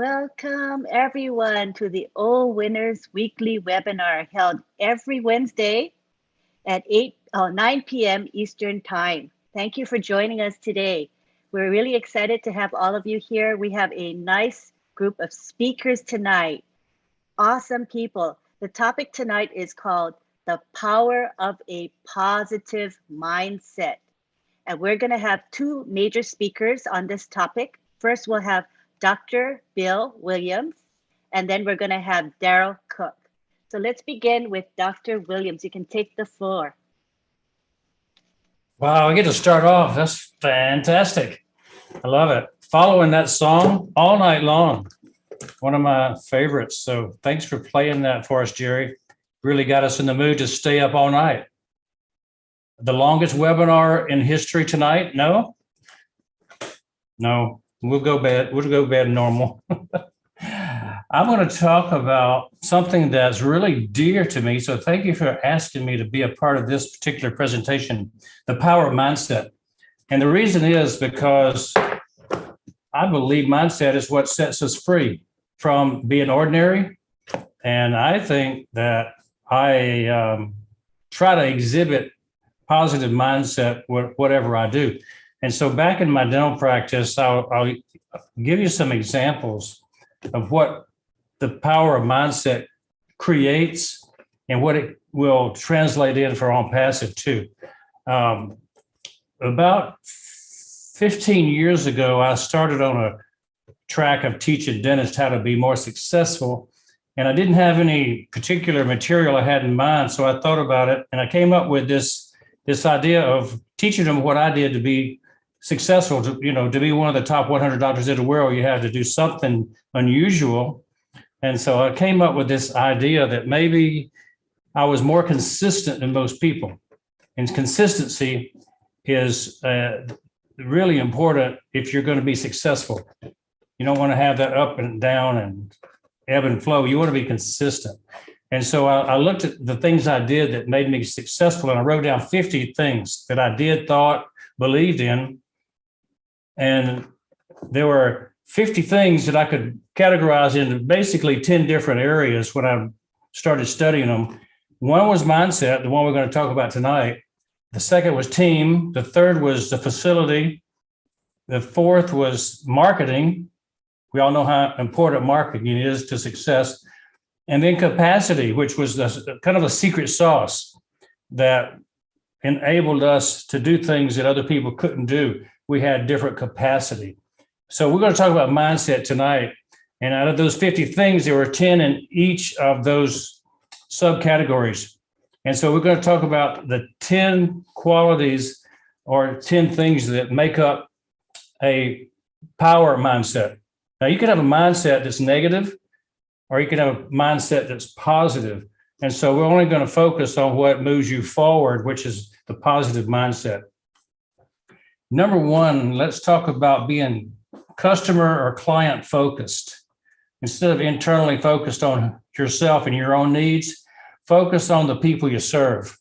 Welcome everyone to the OWinners weekly webinar held every Wednesday at 9 p.m. Eastern Time. Thank you for joining us today. We're really excited to have all of you here. We have a nice group of speakers tonight. Awesome people. The topic tonight is called The Power of a Positive Mindset. And we're going to have two major speakers on this topic. First, we'll have Dr. Bill Williams, and then we're going to have Daryl Cook. So let's begin with Dr. Williams. You can take the floor. Wow, I get to start off. That's fantastic. I love it. Following that song all night long. One of my favorites. So thanks for playing that for us, Jerry. Really got us in the mood to stay up all night. The longest webinar in history tonight? No? No. We'll go bed normal. I'm going to talk about something that's really dear to me. So thank you for asking me to be a part of this particular presentation, the power of mindset. And the reason is because I believe mindset is what sets us free from being ordinary. And I think that I try to exhibit positive mindset whatever I do. And so back in my dental practice, I'll give you some examples of what the power of mindset creates and what it will translate in for on passive too. About 15 years ago, I started on a track of teaching dentists how to be more successful. And I didn't have any particular material I had in mind. So I thought about it and I came up with this idea of teaching them what I did to be successful. To be one of the top 100 doctors in the world, you have to do something unusual. And so I came up with this idea that maybe I was more consistent than most people. And consistency is really important if you're going to be successful. You don't want to have that up and down and ebb and flow. You want to be consistent. And so I looked at the things I did that made me successful, and I wrote down 50 things that I did, thought, believed in. And there were 50 things that I could categorize into basically 10 different areas when I started studying them. One was mindset, the one we're going to talk about tonight. The second was team. The third was the facility. The fourth was marketing. We all know how important marketing is to success. And then capacity, which was kind of a secret sauce that enabled us to do things that other people couldn't do. We had different capacity. So we're going to talk about mindset tonight. And out of those 50 things, there were 10 in each of those subcategories. And so we're going to talk about the 10 qualities or 10 things that make up a power mindset. Now, you can have a mindset that's negative, or you can have a mindset that's positive. And so we're only going to focus on what moves you forward, which is the positive mindset. Number one, let's talk about being customer or client focused. Instead of internally focused on yourself and your own needs, focus on the people you serve.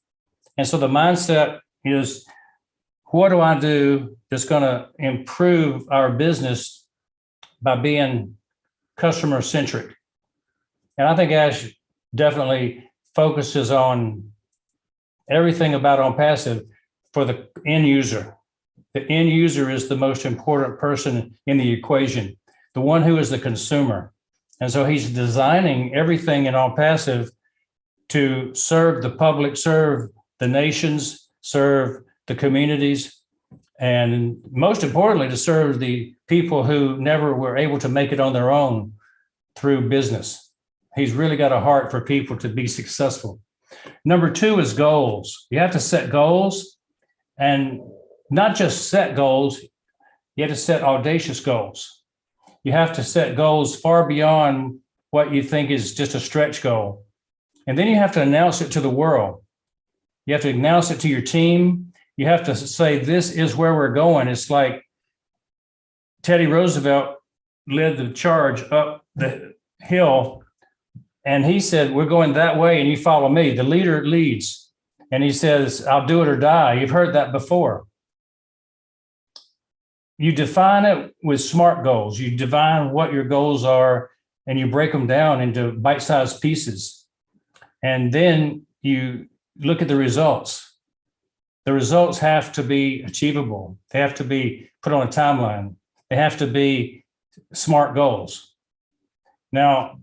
And so the mindset is, what do I do that's going to improve our business by being customer centric? And I think Ash definitely focuses on everything about on passive for the end user. The end user is the most important person in the equation, the one who is the consumer. And so he's designing everything in on passive to serve the public, serve the nations, serve the communities, and most importantly, to serve the people who never were able to make it on their own through business. He's really got a heart for people to be successful. Number two is goals. You have to set goals, and not just set goals, you have to set audacious goals. You have to set goals far beyond what you think is just a stretch goal. And then you have to announce it to the world. You have to announce it to your team. You have to say, this is where we're going. It's like Teddy Roosevelt led the charge up the hill, and he said, we're going that way and you follow me. The leader leads. And he says, I'll do it or die. You've heard that before. you define it with SMART goals. You define what your goals are and you break them down into bite-sized pieces. And then you look at the results. The results have to be achievable. They have to be put on a timeline. They have to be SMART goals. Now,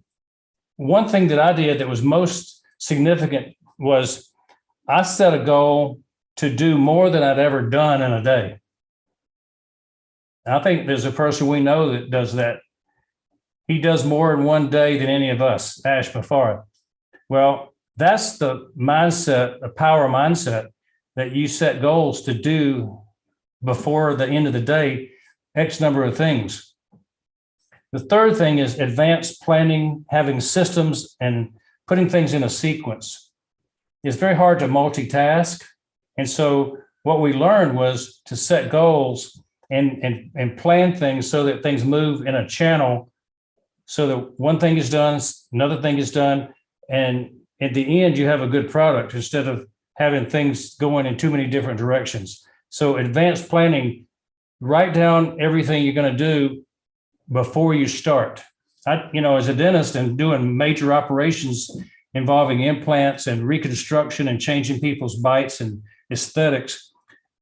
one thing that I did that was most significant was I set a goal to do more than I'd ever done in a day. I think there's a person we know that does that. He does more in one day than any of us, Ash Bafara. Well, that's the mindset, the power mindset, that you set goals to do before the end of the day, X number of things. The third thing is advanced planning, having systems and putting things in a sequence. It's very hard to multitask. And so what we learned was to set goals and plan things so that things move in a channel, so that one thing is done, another thing is done, and at the end you have a good product instead of having things going in too many different directions. So advanced planning, write down everything you're going to do before you start. As a dentist and doing major operations involving implants and reconstruction and changing people's bites and aesthetics,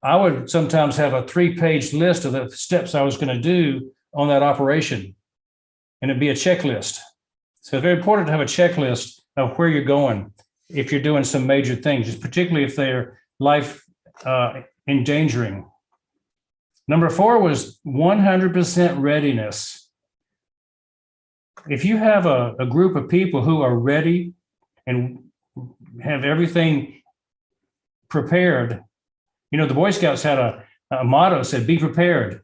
I would sometimes have a 3-page list of the steps I was going to do on that operation, and it'd be a checklist. So it's very important to have a checklist of where you're going if you're doing some major things, particularly if they're life endangering. Number 4 was 100% readiness. If you have a group of people who are ready and have everything prepared, the Boy Scouts had a motto that said, be prepared.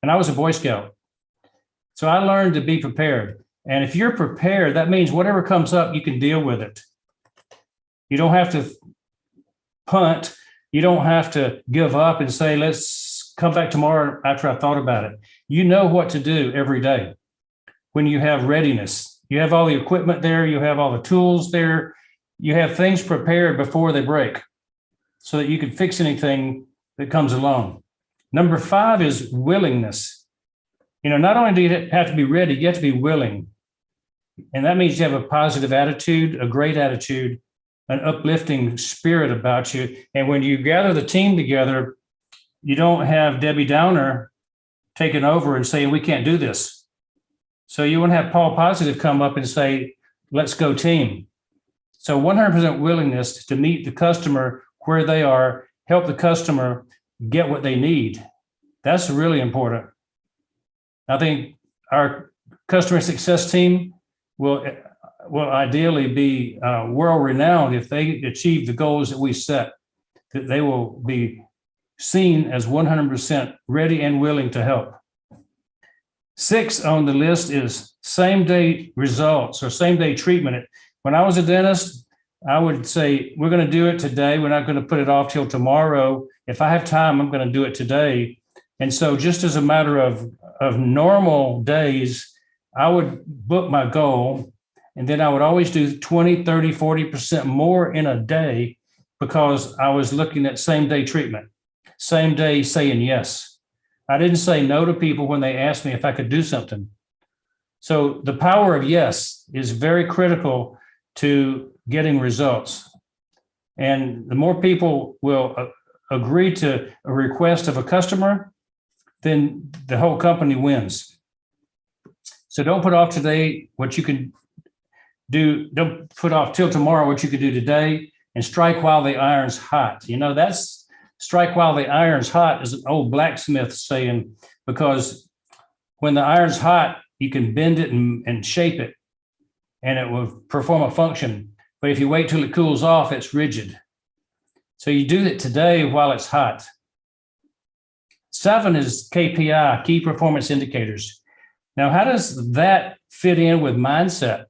And I was a Boy Scout. So I learned to be prepared. And if you're prepared, that means whatever comes up, you can deal with it. You don't have to punt. You don't have to give up and say, let's come back tomorrow after I've thought about it. You know what to do every day when you have readiness. You have all the equipment there. You have all the tools there. You have things prepared before they break so that you can fix anything that comes along. Number 5 is willingness. Not only do you have to be ready, you have to be willing. And that means you have a positive attitude, a great attitude, an uplifting spirit about you. And when you gather the team together, you don't have Debbie Downer taking over and saying, we can't do this. So you want to have Paul Positive come up and say, let's go team. So 100% willingness to meet the customer where they are, help the customer get what they need. That's really important. I think our customer success team will ideally be world-renowned if they achieve the goals that we set, that they will be seen as 100% ready and willing to help. 6 on the list is same-day results or same-day treatment. When I was a dentist, I would say, we're going to do it today. We're not going to put it off till tomorrow. If I have time, I'm going to do it today. And so just as a matter of normal days, I would book my goal, and then I would always do 20, 30, 40% more in a day because I was looking at same-day treatment, same day saying yes. I didn't say no to people when they asked me if I could do something. So the power of yes is very critical to getting results. And the more people will agree to a request of a customer, then the whole company wins. So don't put off today what you can do. Don't put off till tomorrow what you can do today, and strike while the iron's hot. That's strike while the iron's hot is an old blacksmith saying, because when the iron's hot, you can bend it and shape it, and it will perform a function. But if you wait till it cools off, it's rigid. So you do it today while it's hot. 7 is KPI, key performance indicators. Now, how does that fit in with mindset?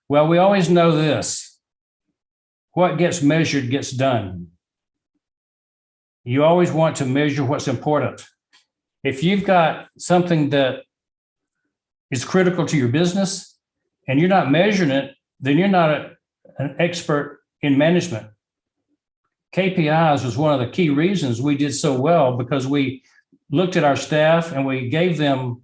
Well, we always know this. What gets measured gets done. You always want to measure what's important. If you've got something that is critical to your business and you're not measuring it, then you're not an expert in management. KPIs was one of the key reasons we did so well, because we looked at our staff and we gave them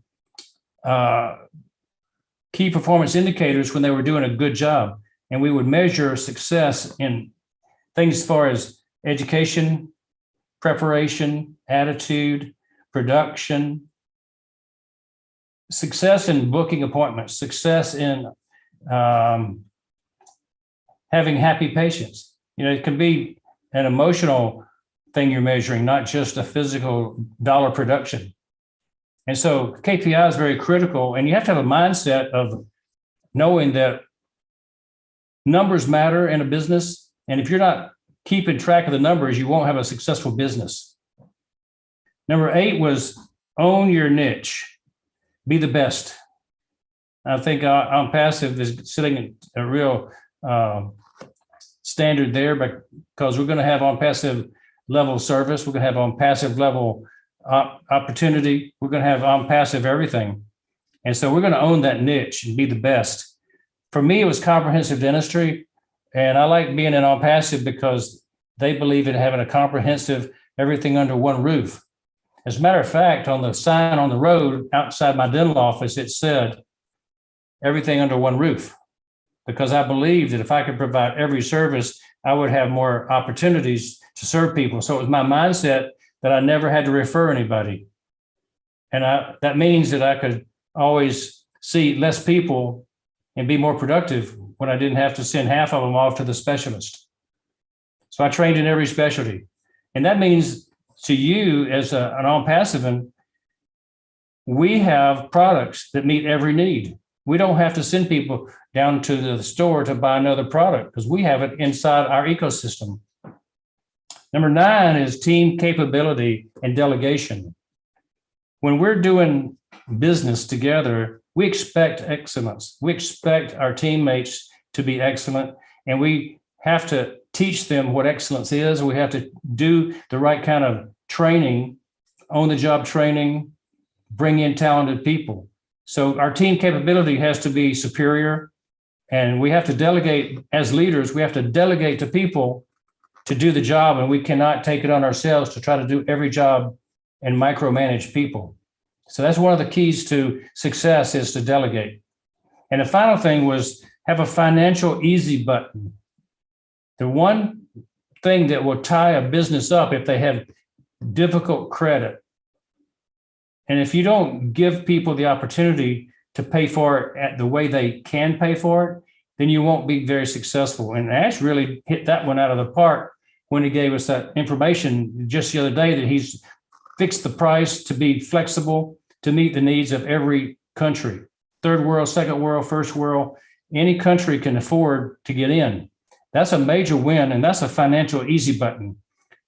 key performance indicators when they were doing a good job. And we would measure success in things as far as education, preparation, attitude, production, success in booking appointments, success in having happy patients. It can be an emotional thing you're measuring, not just a physical dollar production. And so KPI is very critical, and you have to have a mindset of knowing that numbers matter in a business. And if you're not keeping track of the numbers, you won't have a successful business. Number 8 was own your niche, be the best. I think on passive is sitting at a real standard there, because we're going to have on passive level service, we're going to have on passive level opportunity, we're going to have on passive everything. And so we're going to own that niche and be the best. For me, it was comprehensive dentistry. And I like being in on passive because they believe in having a comprehensive everything under one roof. As a matter of fact, on the sign on the road outside my dental office, it said everything under one roof, because I believe that if I could provide every service, I would have more opportunities to serve people. So it was my mindset that I never had to refer anybody. And that means that I could always see less people and be more productive when I didn't have to send half of them off to the specialist. So I trained in every specialty. And that means to you as an on-passive, we have products that meet every need. We don't have to send people down to the store to buy another product because we have it inside our ecosystem. Number 9 is team capability and delegation. When we're doing business together, we expect excellence. We expect our teammates to be excellent, and we have to teach them what excellence is. We have to do the right kind of training, on-the-job training, bring in talented people. So our team capability has to be superior, and we have to delegate as leaders. We have to delegate to people to do the job, and we cannot take it on ourselves to try to do every job and micromanage people. So that's one of the keys to success, is to delegate. And the final thing was have a financial easy button. The one thing that will tie a business up if they have difficult credit, and if you don't give people the opportunity to pay for it at the way they can pay for it, then you won't be very successful. And Ash really hit that one out of the park when he gave us that information just the other day, that he's fixed the price to be flexible to meet the needs of every country. Third world, second world, first world, any country can afford to get in. That's a major win, and that's a financial easy button.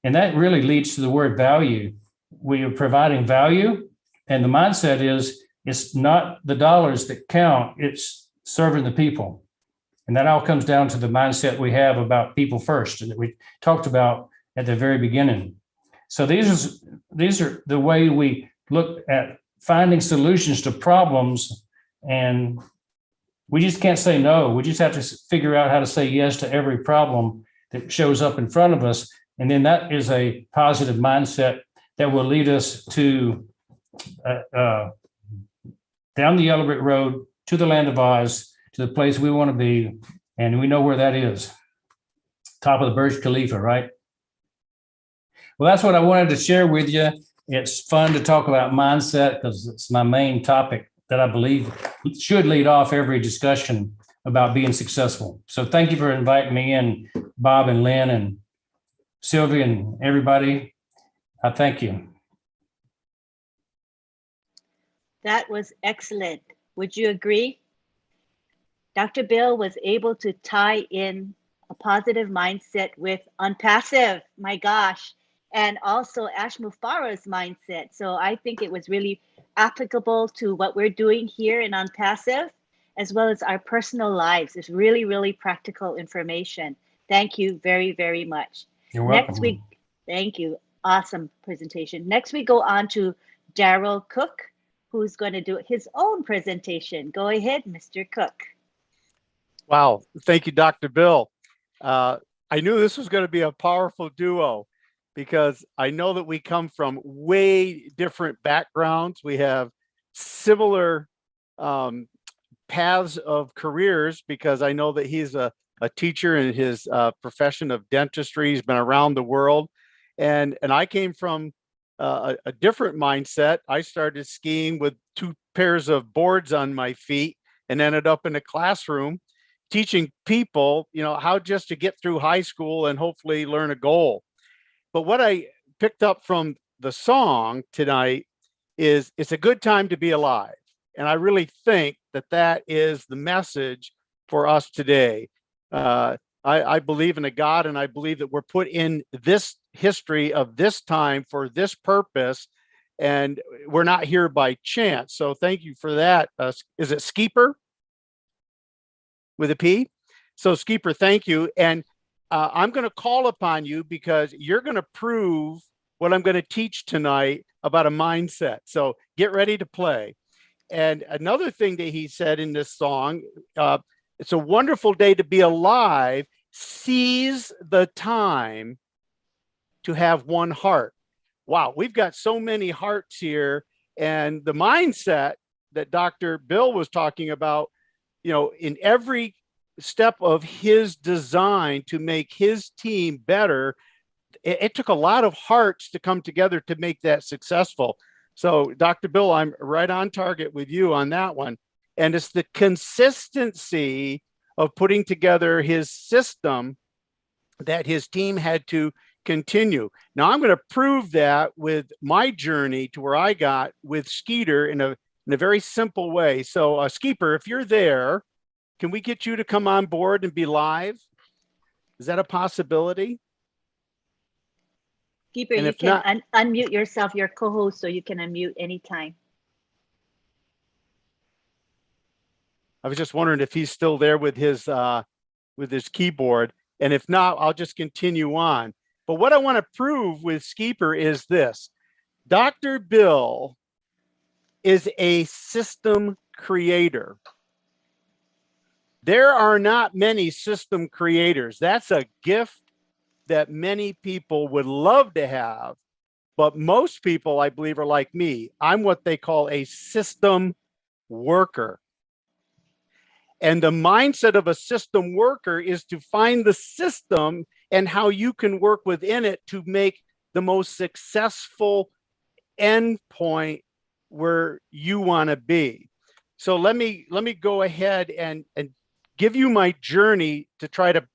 And that really leads to the word value. We are providing value, and the mindset is it's not the dollars that count, it's serving the people. And that all comes down to the mindset we have about people first, and that we talked about at the very beginning. So these are the way we look at finding solutions to problems, and we just can't say no. We just have to figure out how to say yes to every problem that shows up in front of us. And then that is a positive mindset that will lead us to down the yellow brick road to the land of Oz, to the place we want to be. And we know where that is. Top of the Burj Khalifa, right? Well, that's what I wanted to share with you. It's fun to talk about mindset because it's my main topic that I believe should lead off every discussion about being successful. So thank you for inviting me in, Bob and Lynn and Sylvia and everybody. I thank you. That was excellent. Would you agree? Dr. Bill was able to tie in a positive mindset with unpassive, my gosh, and also Ash Mufara's mindset. So I think it was really applicable to what we're doing here in Unpassive, as well as our personal lives. It's really, really practical information. Thank you very, very much. You're welcome. Next week, thank you. Awesome presentation. Next, we go on to Daryl Cook, who's going to do his own presentation. Go ahead, Mr. Cook. Wow. Thank you, Dr. Bill. I knew this was going to be a powerful duo. because I know that we come from way different backgrounds. We have similar paths of careers, because I know that he's a teacher in his profession of dentistry. He's been around the world. And I came from a different mindset. I started skiing with 2 pairs of boards on my feet and ended up in a classroom teaching people, how just to get through high school and hopefully learn a goal. But what I picked up from the song tonight is it's a good time to be alive. And I really think that that is the message for us today. I believe in a God, and I believe that we're put in this history of this time for this purpose, and we're not here by chance. So thank you for that. Is it Skeeper with a P? So Skeeper, thank you. And I'm going to call upon you because you're going to prove what I'm going to teach tonight about a mindset. So get ready to play. And another thing that he said in this song, it's a wonderful day to be alive. Seize the time to have one heart. Wow, we've got so many hearts here. And the mindset that Dr. Bill was talking about, in every step of his design to make his team better, it took a lot of hearts to come together to make that successful. So Dr. Bill, I'm right on target with you on that one. And it's the consistency of putting together his system that his team had to continue. Now I'm going to prove that with my journey to where I got with Skeeter in a very simple way. So Skeeper, if you're there, can we get you to come on board and be live? Is that a possibility? Keeper, you can unmute yourself, your co-host, so you can unmute anytime. I was just wondering if he's still there with his keyboard. And if not, I'll just continue on. But what I want to prove with Skeeper is this. Dr. Bill is a system creator. There are not many system creators. That's a gift that many people would love to have, but most people, I believe, are like me. I'm what they call a system worker. And the mindset of a system worker is to find the system and how you can work within it to make the most successful end point where you want to be. So let me go ahead and give you my journey to try to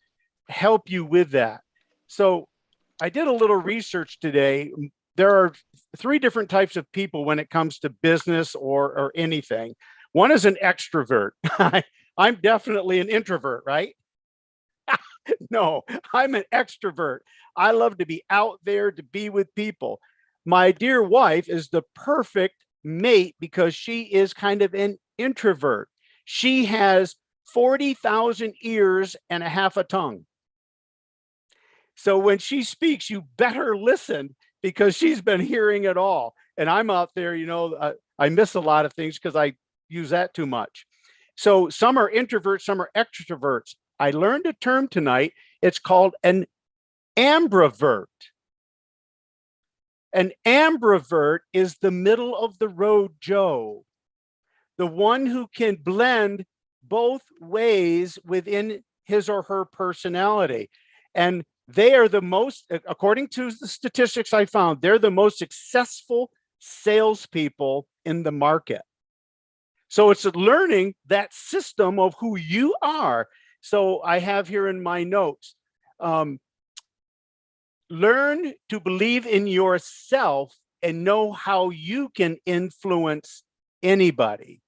help you with that. So I did a little research today. There are 3 different types of people when it comes to business or anything. One is an extrovert. I'm definitely an introvert, right? No, I'm an extrovert. I love to be out there, to be with people. My dear wife is the perfect mate because she is kind of an introvert. She has 40,000 ears and a half a tongue. So when she speaks, you better listen because she's been hearing it all. And I'm out there, I miss a lot of things because I use that too much. So some are introverts, some are extroverts. I learned a term tonight. It's called an ambivert. An ambivert is the middle of the road Joe, the one who can blend both ways within his or her personality. And they are the most, according to the statistics I found, they're the most successful salespeople in the market. So it's learning that system of who you are. So I have here in my notes, learn to believe in yourself and know how you can influence anybody.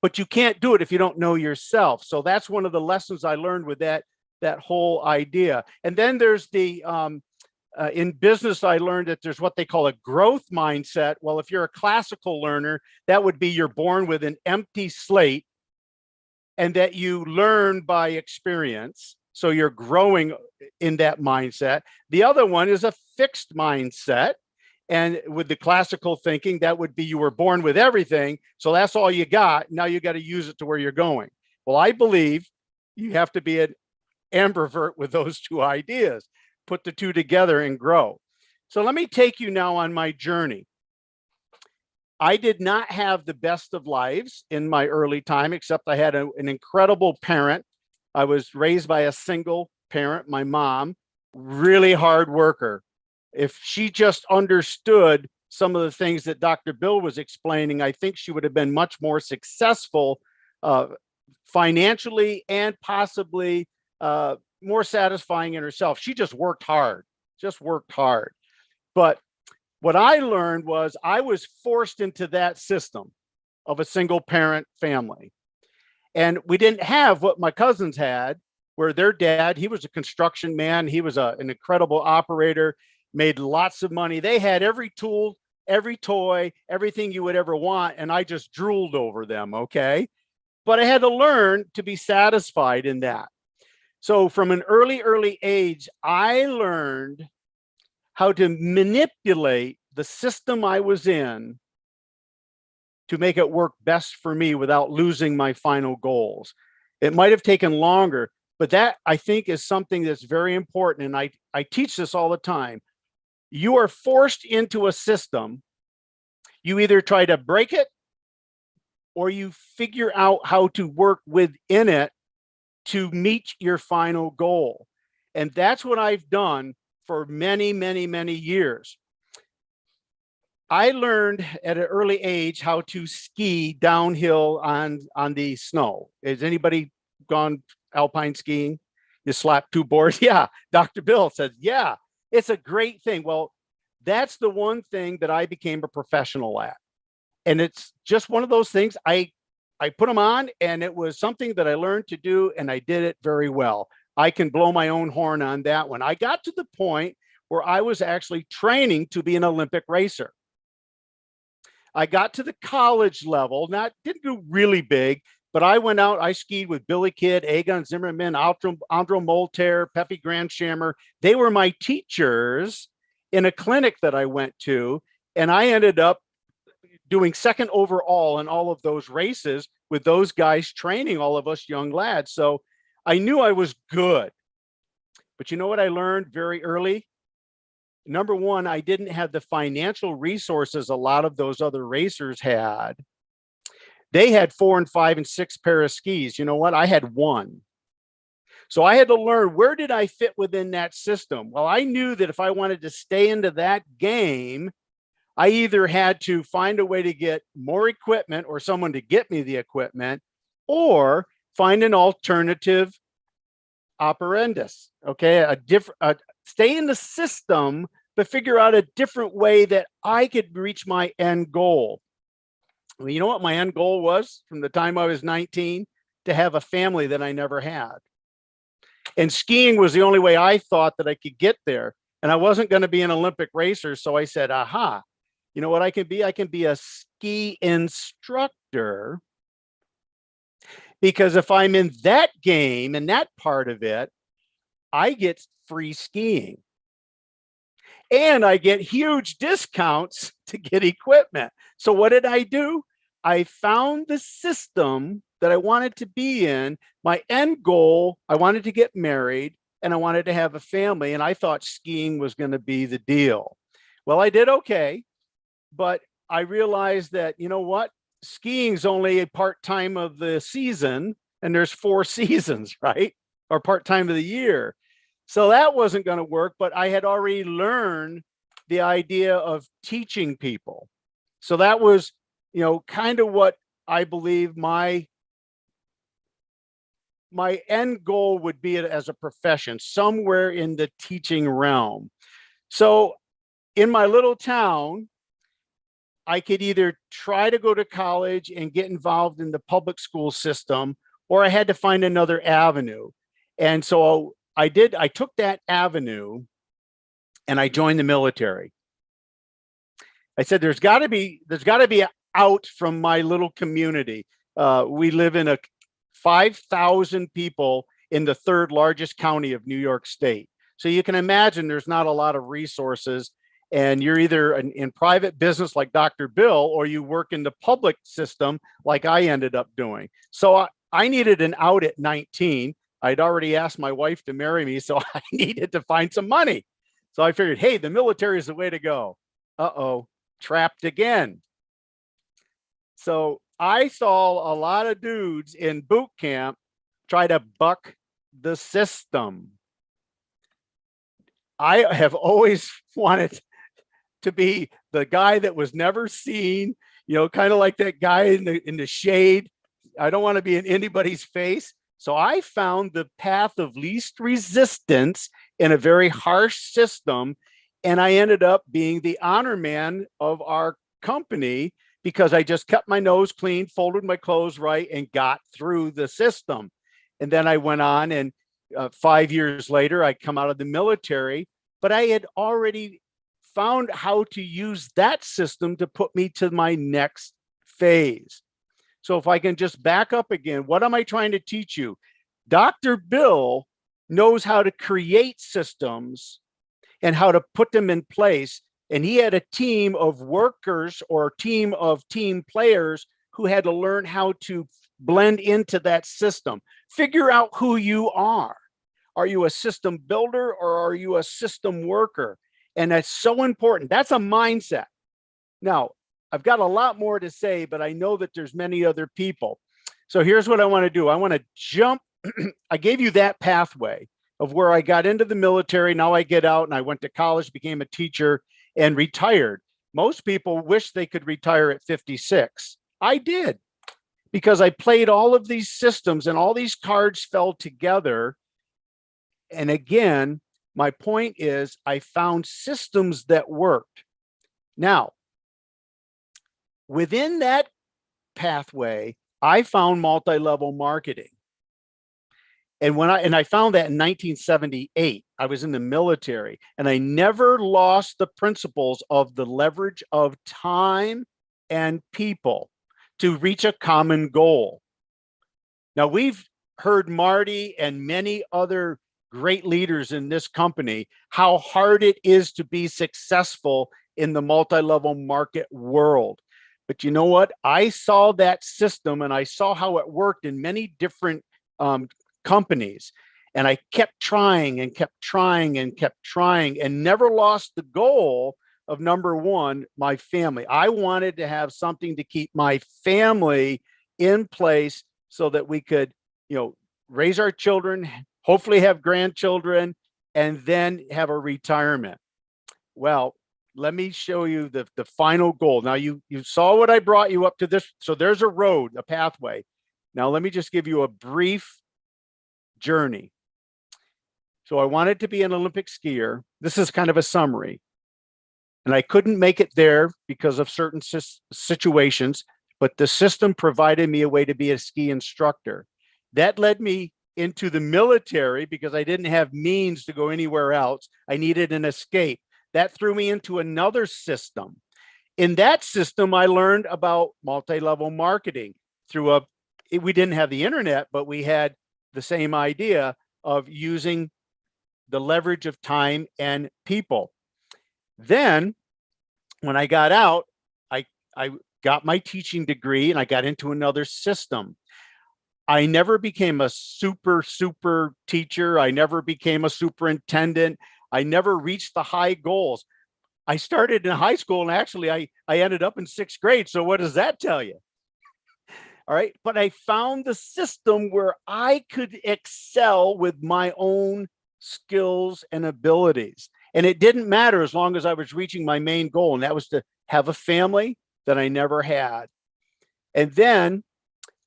But you can't do it if you don't know yourself. So that's one of the lessons I learned with that whole idea. And then there's the, in business, I learned that there's what they call a growth mindset. Well, if you're a classical learner, that would be you're born with an empty slate and that you learn by experience. So you're growing in that mindset. The other one is a fixed mindset. And with the classical thinking, that would be you were born with everything. So that's all you got. Now you got to use it to where you're going. Well, I believe you have to be an ambivert with those 2 ideas. put the two together and grow. So let me take you now on my journey. I did not have the best of lives in my early time, except I had an incredible parent. I was raised by a single parent, my mom, really hard worker. If she just understood some of the things that Dr. Bill was explaining, I think she would have been much more successful financially and possibly more satisfying in herself. She just worked hard, But what I learned was I was forced into that system of a single parent family. And we didn't have what my cousins had, where their dad, he was a construction man. He was an incredible operator, made lots of money. They had every tool, every toy, everything you would ever want. And I just drooled over them, okay? But I had to learn to be satisfied in that. So from an early age, I learned how to manipulate the system I was in to make it work best for me without losing my final goals. It might have taken longer, but that I think is something that's very important. And I teach this all the time. You are forced into a system. You either try to break it or you figure out how to work within it to meet your final goal. And that's what I've done for many, many, many years. I learned at an early age how to ski downhill on the snow. Has anybody gone alpine skiing? You slap two boards? Yeah. Dr. Bill says, yeah, it's a great thing. Well, that's the one thing that I became a professional at. And it's just one of those things. I put them on, and it was something that I learned to do, and I did it very well. I can blow my own horn on that one. I got to the point where I was actually training to be an Olympic racer. I got to the college level, didn't do really big, but I went out, I skied with Billy Kidd, Egon Zimmerman, Andro Molter, Pepe Grandshammer. They were my teachers in a clinic that I went to, and I ended up doing second overall in all of those races with those guys training all of us young lads. So I knew I was good. But you know what I learned very early? Number one, I didn't have the financial resources a lot of those other racers had. They had 4 and 5 and 6 pair of skis. You know what? I had one. So I had to learn, where did I fit within that system? Well, I knew that if I wanted to stay into that game, I either had to find a way to get more equipment or someone to get me the equipment, or find an alternative operandus. Okay, stay in the system, but figure out a different way that I could reach my end goal. Well, you know what my end goal was from the time I was 19? To have a family that I never had. And skiing was the only way I thought that I could get there. And I wasn't going to be an Olympic racer. So I said, aha, you know what I can be? I can be a ski instructor. Because if I'm in that game and that part of it, I get free skiing. And I get huge discounts to get equipment. So what did I do? I found the system that I wanted to be in. My end goal, I wanted to get married and I wanted to have a family. And I thought skiing was going to be the deal. Well, I did okay. But I realized that, you know what? Skiing's only a part-time of the season, and there's 4 seasons, right? Or part-time of the year. So that wasn't going to work, but I had already learned the idea of teaching people. So that was, you know, kind of what I believe my end goal would be as a profession, somewhere in the teaching realm. So in my little town, I could either try to go to college and get involved in the public school system, or I had to find another avenue. And so I took that avenue and I joined the military. I said, there's got to be out from my little community. We live in 5,000 people in the 3rd largest county of New York State. So you can imagine there's not a lot of resources. And you're either in private business like Dr. Bill, or you work in the public system like I ended up doing. So I needed an out at 19. I'd already asked my wife to marry me, so I needed to find some money. So I figured, hey, the military is the way to go. Uh-oh, trapped again. So I saw a lot of dudes in boot camp try to buck the system. I have always wanted to be the guy that was never seen, kind of like that guy in the shade. I don't want to be in anybody's face. So I found the path of least resistance in a very harsh system. And I ended up being the honor man of our company because I just kept my nose clean, folded my clothes right, and got through the system. And then I went on, and 5 years later, I come out of the military, but I had already found how to use that system to put me to my next phase. So if I can just back up again, what am I trying to teach you? Dr. Bill knows how to create systems and how to put them in place. And he had a team of workers or a team of team players who had to learn how to blend into that system. Figure out who you are. Are you a system builder or are you a system worker? And that's so important. That's a mindset. Now, I've got a lot more to say, but I know that there's many other people. So here's what I want to do. I want to jump. I gave you that pathway of where I got into the military. Now I get out and I went to college, became a teacher, and retired. Most people wish they could retire at 56. I did, because I played all of these systems and all these cards fell together. And again, my point is I found systems that worked. Now, within that pathway, I found multi-level marketing. And I found that in 1978, I was in the military, and I never lost the principles of the leverage of time and people to reach a common goal. Now, we've heard Marty and many other great leaders in this company how hard it is to be successful in the multi-level market world. But you know what? I saw that system and I saw how it worked in many different companies. And I kept trying and kept trying and kept trying and never lost the goal of number one, my family. I wanted to have something to keep my family in place so that we could, raise our children, hopefully have grandchildren, and then have a retirement. Well, let me show you the final goal. Now you saw what I brought you up to this. So there's a road, a pathway. Now let me just give you a brief journey. So I wanted to be an Olympic skier. This is kind of a summary. And I couldn't make it there because of certain situations, but the system provided me a way to be a ski instructor. That led me into the military because I didn't have means to go anywhere else. I needed an escape. That threw me into another system. In that system, I learned about multi-level marketing through we didn't have the internet, but we had the same idea of using the leverage of time and people. Then when I got out, I got my teaching degree and I got into another system. I never became a super teacher. I never became a superintendent. I never reached the high goals. I started in high school and actually I ended up in 6th grade. So what does that tell you? All right. But I found the system where I could excel with my own skills and abilities. And it didn't matter as long as I was reaching my main goal. And that was to have a family that I never had. And then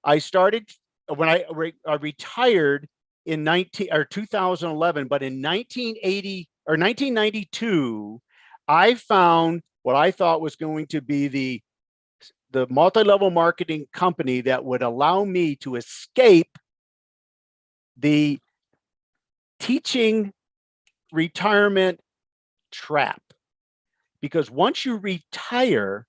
I started when I retired in 2011, but in 1980 or 1992, I found what I thought was going to be the multi-level marketing company that would allow me to escape the teaching retirement trap. Because once you retire,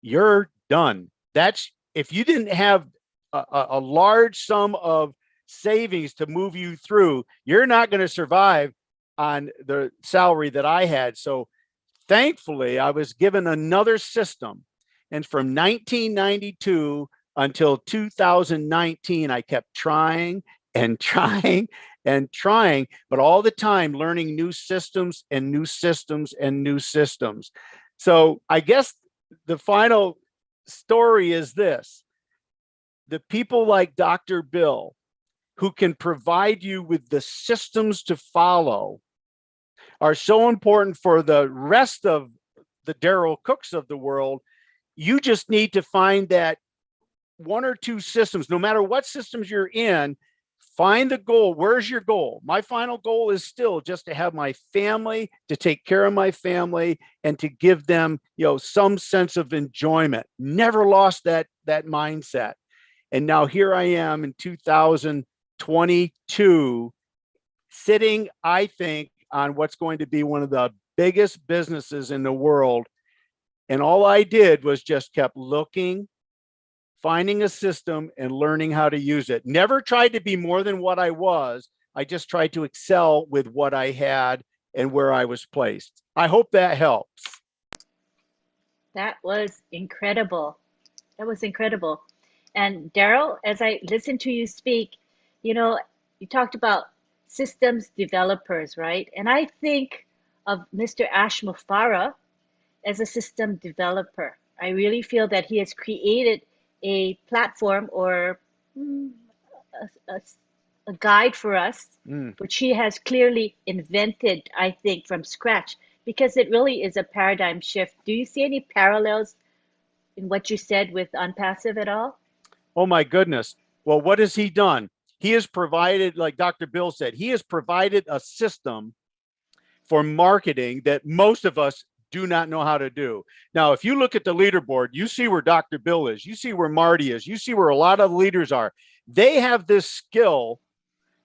you're done. That's if you didn't have a large sum of savings to move you through, you're not going to survive on the salary that I had. So thankfully, I was given another system. And from 1992 until 2019, I kept trying and trying and trying, but all the time learning new systems and new systems and new systems. So I guess the final story is this: the people like Dr. Bill, who can provide you with the systems to follow, are so important for the rest of the Daryl Cooks of the world. You just need to find that one or two systems, no matter what systems you're in. Find the goal. Where's your goal? My final goal is still just to have my family, to take care of my family, and to give them, some sense of enjoyment. Never lost that mindset. And now here I am in 2022, sitting, I think, on what's going to be one of the biggest businesses in the world. And all I did was just kept looking, finding a system, and learning how to use it. Never tried to be more than what I was. I just tried to excel with what I had and where I was placed. I hope that helps. That was incredible. That was incredible. And Daryl, as I listened to you speak, you talked about systems developers, right? And I think of Mr. Ash Mufareh as a system developer. I really feel that he has created a platform or a, a guide for us, which he has clearly invented, I think, from scratch, because it really is a paradigm shift. Do you see any parallels in what you said with Unpassive at all? Oh my goodness. Well, what has he done? He has provided, like Dr. Bill said, he has provided a system for marketing that most of us do not know how to do. Now, if you look at the leaderboard, you see where Dr. Bill is, you see where Marty is, you see where a lot of leaders are. They have this skill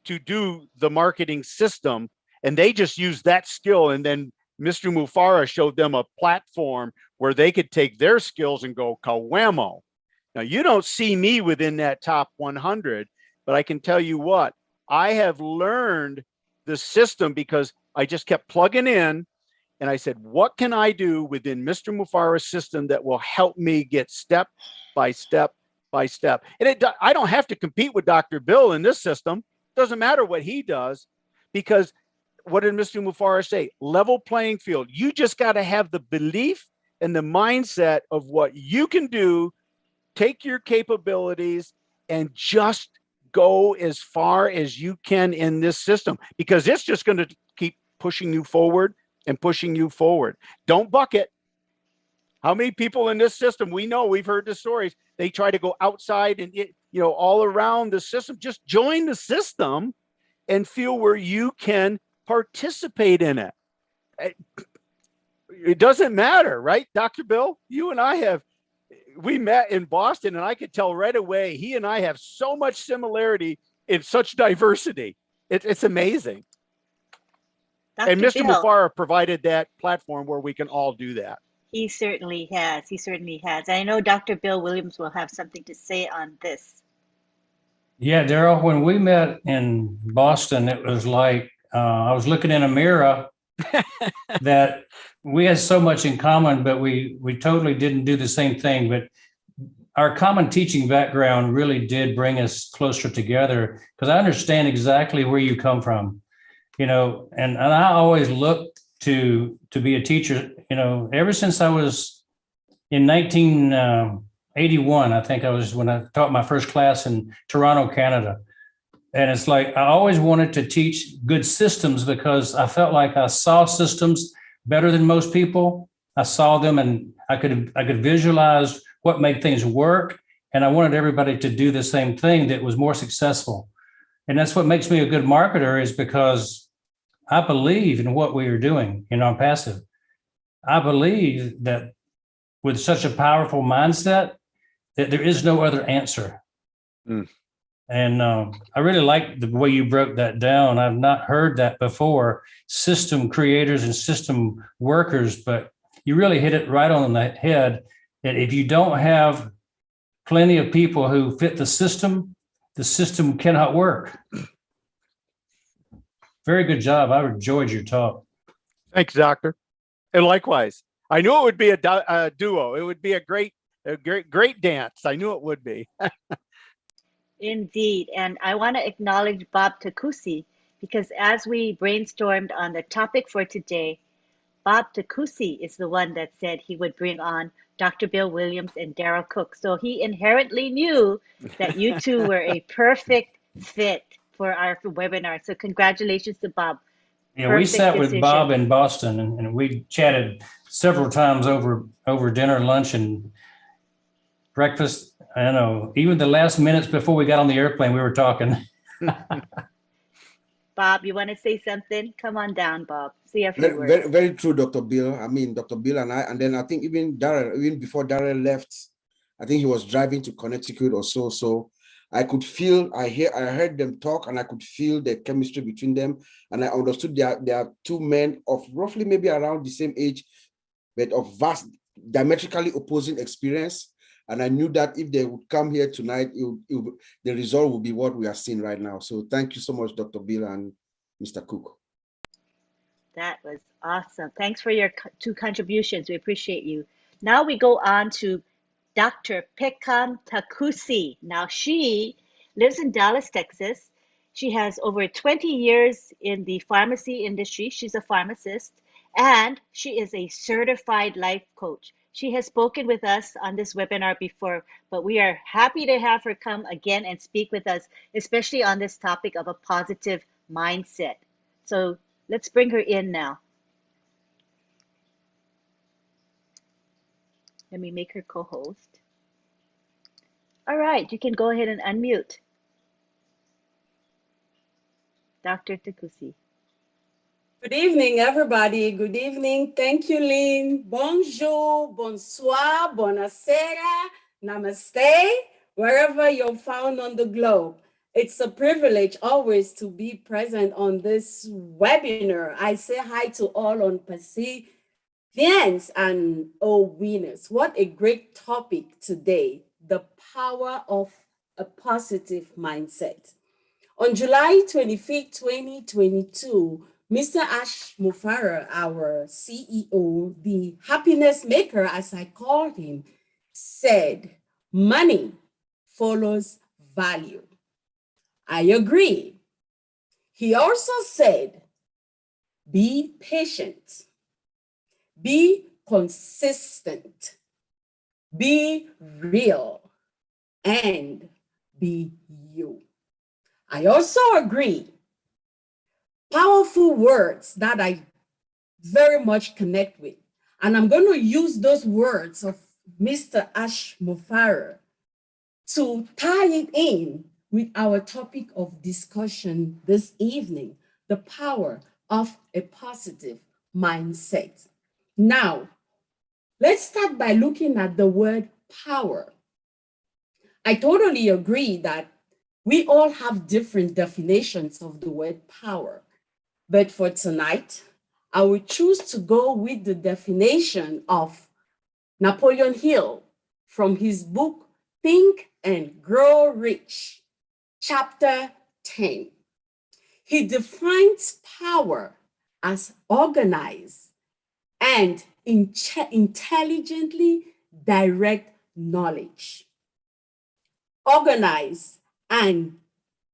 to do the marketing system, and they just use that skill. And then Mr. Mufareh showed them a platform where they could take their skills and go kawamo. Now, you don't see me within that top 100, but I can tell you what, I have learned the system because I just kept plugging in. And I said, what can I do within Mr. Mufareh's system that will help me get step by step by step? And I don't have to compete with Dr. Bill in this system. Doesn't matter what he does, because what did Mr. Mufareh say? Level playing field. You just got to have the belief and the mindset of what you can do, take your capabilities, and just go as far as you can in this system, because it's just going to keep pushing you forward and pushing you forward. Don't bucket. How many people in this system, we know, we've heard the stories, they try to go outside and all around the system. Just join the system and feel where you can participate in it. It doesn't matter, right, Dr. Bill? You and we met in Boston, and I could tell right away he and I have so much similarity in such diversity. It's amazing. Dr. And Mr. Bill, Mufareh provided that platform where we can all do that. he certainly has. He certainly has. I know Dr. Bill Williams will have something to say on this. Yeah, Daryl, when we met in Boston, it was like I was looking in a mirror that we had so much in common, but we totally didn't do the same thing. But our common teaching background really did bring us closer together, because I understand exactly where you come from, and I always looked to be a teacher, ever since I was in 1981, I think I was, when I taught my first class in Toronto, Canada. And it's like, I always wanted to teach good systems because I felt like I saw systems better than most people. I saw them and I could visualize what made things work. And I wanted everybody to do the same thing that was more successful. And that's what makes me a good marketer, is because I believe in what we are doing in Unpassive. I believe that with such a powerful mindset, that there is no other answer. And I really like the way you broke that down. I've not heard that before, system creators and system workers, but you really hit it right on the head, that if you don't have plenty of people who fit the system cannot work. Very good job. I enjoyed your talk. Thanks, Doctor. And likewise, I knew it would be a duo. It would be a great dance. I knew it would be. Indeed. And I want to acknowledge Bob Takusi because as we brainstormed on the topic for today, Bob Takusi is the one that said he would bring on Dr. Bill Williams and Daryl Cook. So he inherently knew that you two were a perfect fit for our webinar. So congratulations to Bob. Yeah, we Perfect sat with Bob decision. in Boston and we chatted several times over dinner, lunch, and breakfast. I don't know, even the last minutes before we got on the airplane, we were talking. Bob, you want to say something? Come on down, Bob. Say a few Very, words. very, very true, Dr. Bill. I mean, Dr. Bill and I, and then I think even Darrell, even before Darrell left, I think he was driving to Connecticut or so. So I could feel, I heard them talk, and I could feel the chemistry between them. And I understood they are two men of roughly maybe around the same age, but of vast, diametrically opposing experience. And I knew that if they would come here tonight, the result would be what we are seeing right now. So thank you so much, Dr. Bill and Mr. Cook. That was awesome. Thanks for your two contributions. We appreciate you. Now we go on to Dr. Pekam Takusi. Now she lives in Dallas, Texas. She has over 20 years in the pharmacy industry. She's a pharmacist and she is a certified life coach. She has spoken with us on this webinar before, but we are happy to have her come again and speak with us, especially on this topic of a positive mindset. So let's bring her in now. Let me make her co-host. All right, you can go ahead and unmute. Dr. Takusi. Good evening, everybody. Good evening. Thank you, Lynn. Bonjour, bonsoir, buonasera, namaste, wherever you're found on the globe. It's a privilege always to be present on this webinar. I say hi to all on Pacifians and OWinners. What a great topic today, the power of a positive mindset. On July 25th, 2022, Mr. Ash Mufareh, our CEO, the happiness maker, as I called him, said, money follows value. I agree. He also said, be patient, be consistent, be real, and be you. I also agree. Powerful words that I very much connect with. And I'm going to use those words of Mr. Ash Mufareh to tie it in with our topic of discussion this evening, the power of a positive mindset. Now, let's start by looking at the word power. I totally agree that we all have different definitions of the word power. But for tonight, I will choose to go with the definition of Napoleon Hill from his book, Think and Grow Rich, chapter 10. He defines power as organized and intelligently direct knowledge. Organize and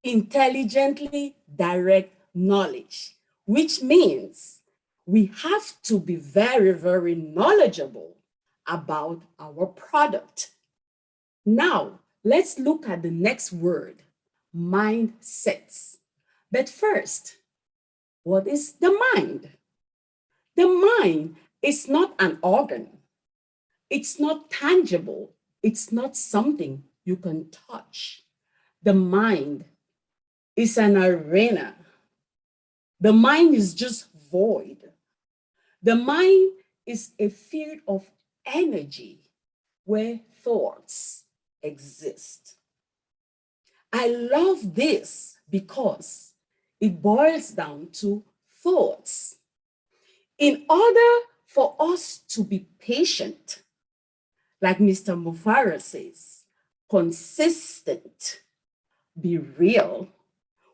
intelligently direct knowledge, which means we have to be very, very knowledgeable about our product. Now, let's look at the next word, mindsets. But first, what is the mind? The mind is not an organ. It's not tangible. It's not something you can touch. The mind is an arena. The mind is just void. The mind is a field of energy where thoughts exist. I love this because it boils down to thoughts. In order for us to be patient, like Mr. Mufareh says, consistent, be real,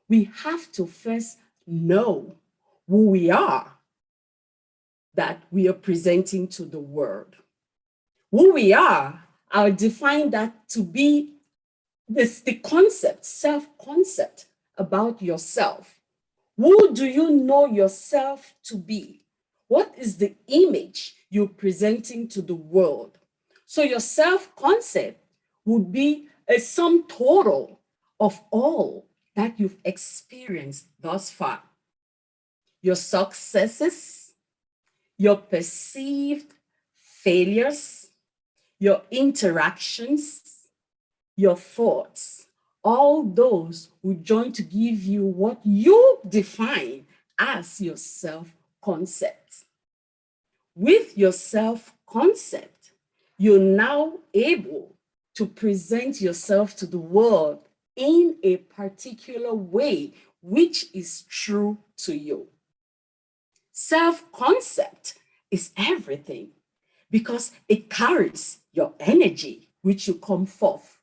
we have to first know who we are that we are presenting to the world. Who we are, I'll define that to be the concept, self-concept about yourself. Who do you know yourself to be? What is the image you're presenting to the world? So your self-concept would be a sum total of all that you've experienced thus far. Your successes, your perceived failures, your interactions, your thoughts, all those will join to give you what you define as your self-concept. With your self-concept, you're now able to present yourself to the world in a particular way, which is true to you. Self-concept is everything because it carries your energy, which you come forth.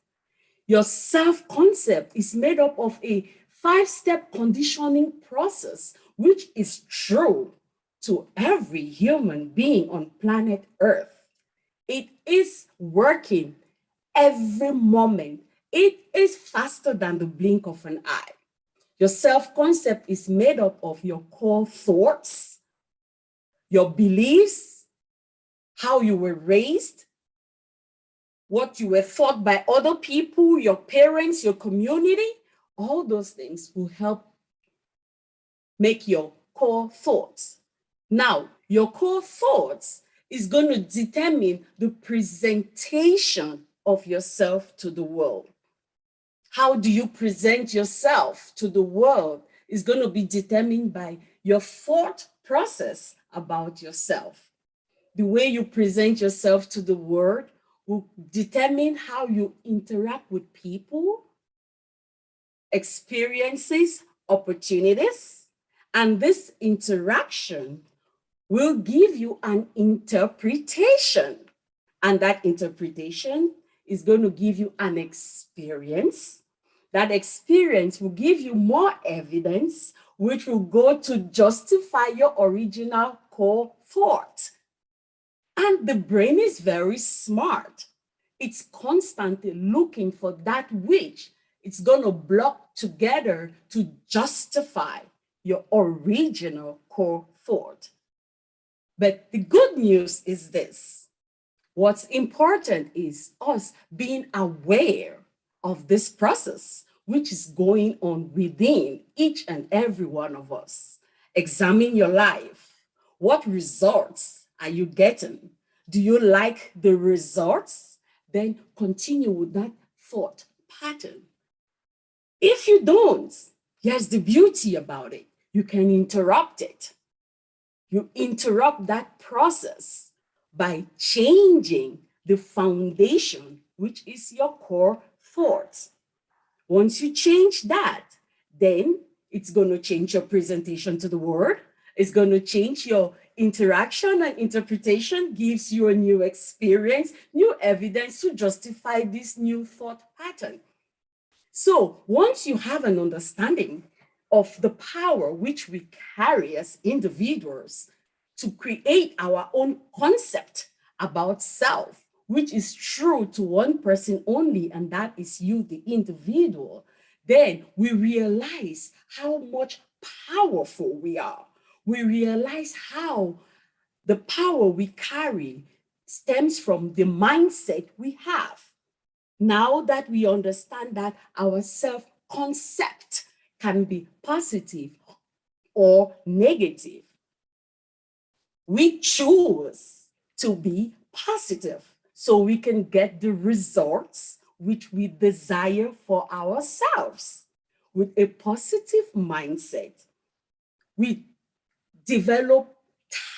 Your self-concept is made up of a 5-step conditioning process, which is true to every human being on planet Earth. It is working every moment. It is faster than the blink of an eye. Your self-concept is made up of your core thoughts, your beliefs, how you were raised, what you were taught by other people, your parents, your community. All those things will help make your core thoughts. Now, your core thoughts is going to determine the presentation of yourself to the world. How do you present yourself to the world is going to be determined by your thought process about yourself. The way you present yourself to the world will determine how you interact with people, experiences, opportunities, and this interaction will give you an interpretation. And that interpretation is going to give you an experience. That experience will give you more evidence, which will go to justify your original core thought. And the brain is very smart. It's constantly looking for that which it's going to block together to justify your original core thought. But the good news is this. What's important is us being aware of this process, which is going on within each and every one of us. Examine your life. What results are you getting? Do you like the results? Then continue with that thought pattern. If you don't, here's the beauty about it. You can interrupt it. You interrupt that process by changing the foundation, which is your core thoughts. Once you change that, then it's going to change your presentation to the world. It's going to change your interaction, and interpretation gives you a new experience, new evidence to justify this new thought pattern. So once you have an understanding of the power which we carry as individuals to create our own concept about self, which is true to one person only, and that is you, the individual, then we realize how much powerful we are. We realize how the power we carry stems from the mindset we have. Now that we understand that our self-concept can be positive or negative, we choose to be positive so we can get the results which we desire for ourselves. With a positive mindset, we develop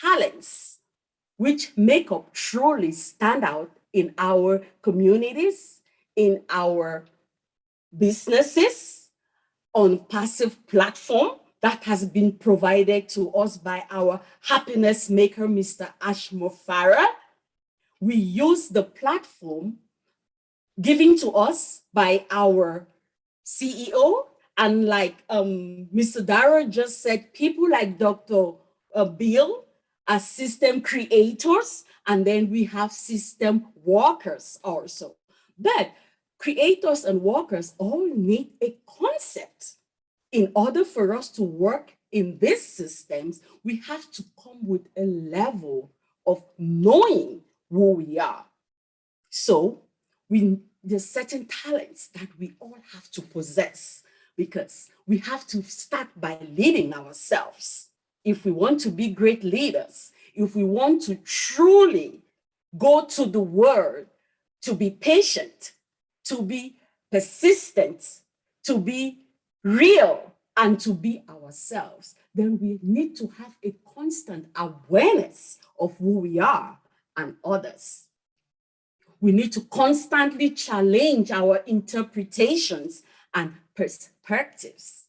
talents which make up truly stand out in our communities, in our businesses, on passive platform that has been provided to us by our happiness maker, Mr. Ashmo Farah. We use the platform given to us by our CEO, and like Mr. Dara just said, people like Dr. Bill are system creators, and then we have system workers also. But creators and workers all need a concept. In order for us to work in these systems, we have to come with a level of knowing who we are. So there's certain talents that we all have to possess, because we have to start by leading ourselves. If we want to be great leaders, if we want to truly go to the word, to be patient, to be persistent, to be real, and to be ourselves, then we need to have a constant awareness of who we are and others. We need to constantly challenge our interpretations and perspectives.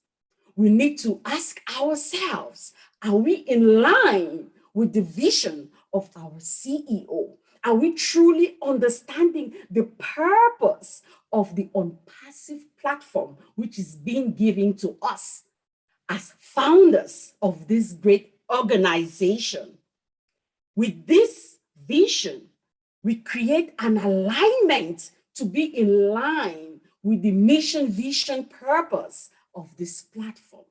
We need to ask ourselves, are we in line with the vision of our CEO? Are we truly understanding the purpose of the unpassive platform which is being given to us as founders of this great organization? With this vision, we create an alignment to be in line with the mission, vision, purpose of this platform.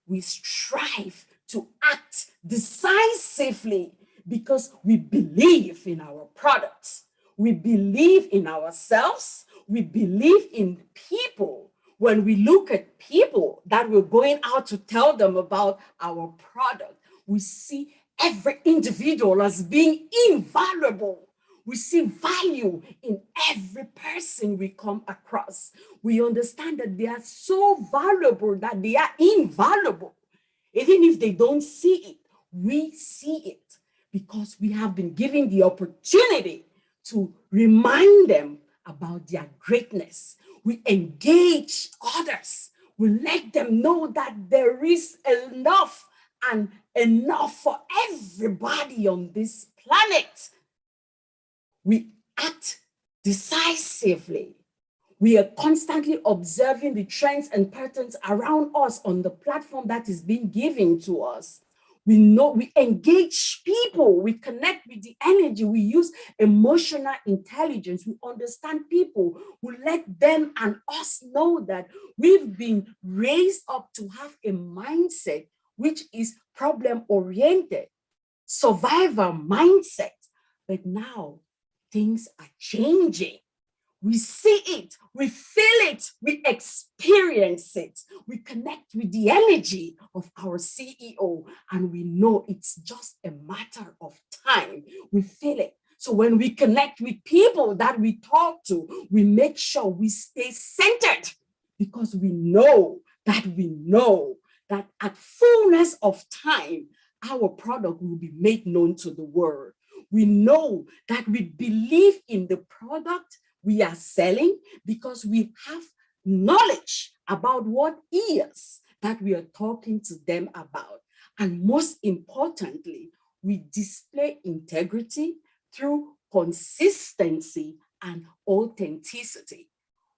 We strive to act decisively because we believe in our products. We believe in ourselves. We believe in people. When we look at people that we're going out to tell them about our product, we see every individual as being invaluable. We see value in every person we come across. We understand that they are so valuable that they are invaluable. Even if they don't see it, we see it because we have been given the opportunity to remind them about their greatness. We engage others. We let them know that there is enough and enough for everybody on this planet. We act decisively. We are constantly observing the trends and patterns around us on the platform that is being given to us. We know, we engage people, we connect with the energy, we use emotional intelligence, we understand people, we let them and us know that we've been raised up to have a mindset which is problem-oriented, survivor mindset. But now things are changing. We see it, we feel it, we experience it. We connect with the energy of our CEO, and we know it's just a matter of time. We feel it. So when we connect with people that we talk to, we make sure we stay centered, because we know that at fullness of time, our product will be made known to the world. We know that we believe in the product we are selling because we have knowledge about what is that we are talking to them about. And most importantly, we display integrity through consistency and authenticity.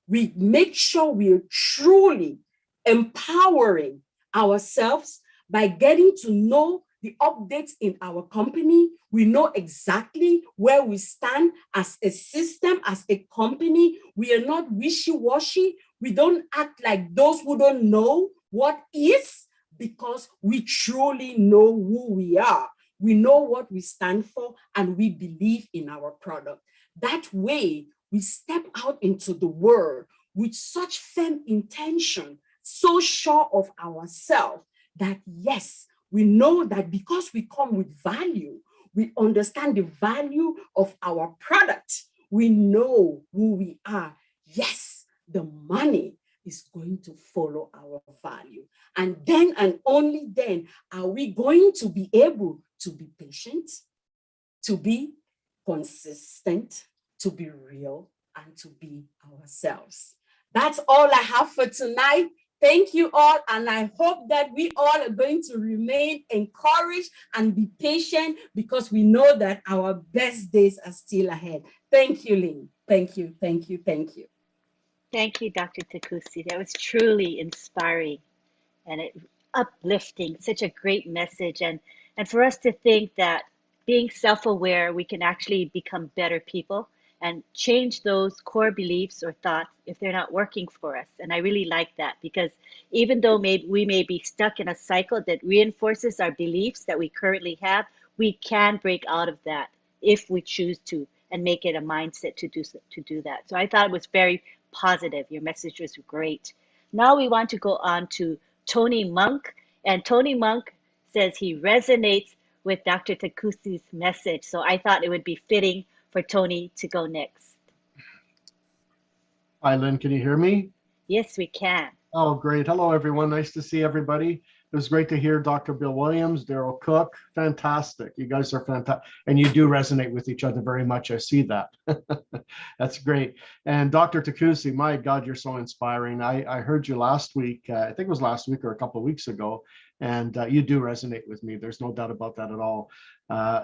We make sure we are truly empowering ourselves by getting to know the updates in our company. We know exactly where we stand as a system, as a company. We are not wishy-washy. We don't act like those who don't know what is, because we truly know who we are. We know what we stand for, and we believe in our product. That way, we step out into the world with such firm intention, so sure of ourselves that yes, we know that because we come with value, we understand the value of our product. We know who we are. Yes, the money is going to follow our value. And then and only then are we going to be able to be patient, to be consistent, to be real, and to be ourselves. That's all I have for tonight. Thank you all, and I hope that we all are going to remain encouraged and be patient, because we know that our best days are still ahead. Thank you, Lynn. Thank you, thank you, thank you. Thank you, Dr. Takusi. That was truly inspiring and uplifting, such a great message. And for us to think that being self-aware, we can actually become better people and change those core beliefs or thoughts if they're not working for us. And I really like that, because even though we may be stuck in a cycle that reinforces our beliefs that we currently have, we can break out of that if we choose to, and make it a mindset to do that. So I thought it was very positive. Your message was great. Now we want to go on to Tony Monk, and Tony Monk says he resonates with Dr. Takusi's message. So I thought it would be fitting for Tony to go next. Hi, Lynn, can you hear me? Yes, we can. Oh, great. Hello, everyone. Nice to see everybody. It was great to hear Dr. Bill Williams, Daryl Cook. Fantastic. You guys are fantastic. And you do resonate with each other very much. I see that. That's great. And Dr. Takusi, my God, you're so inspiring. I heard you last week. I think it was last week or a couple of weeks ago. And you do resonate with me. There's no doubt about that at all.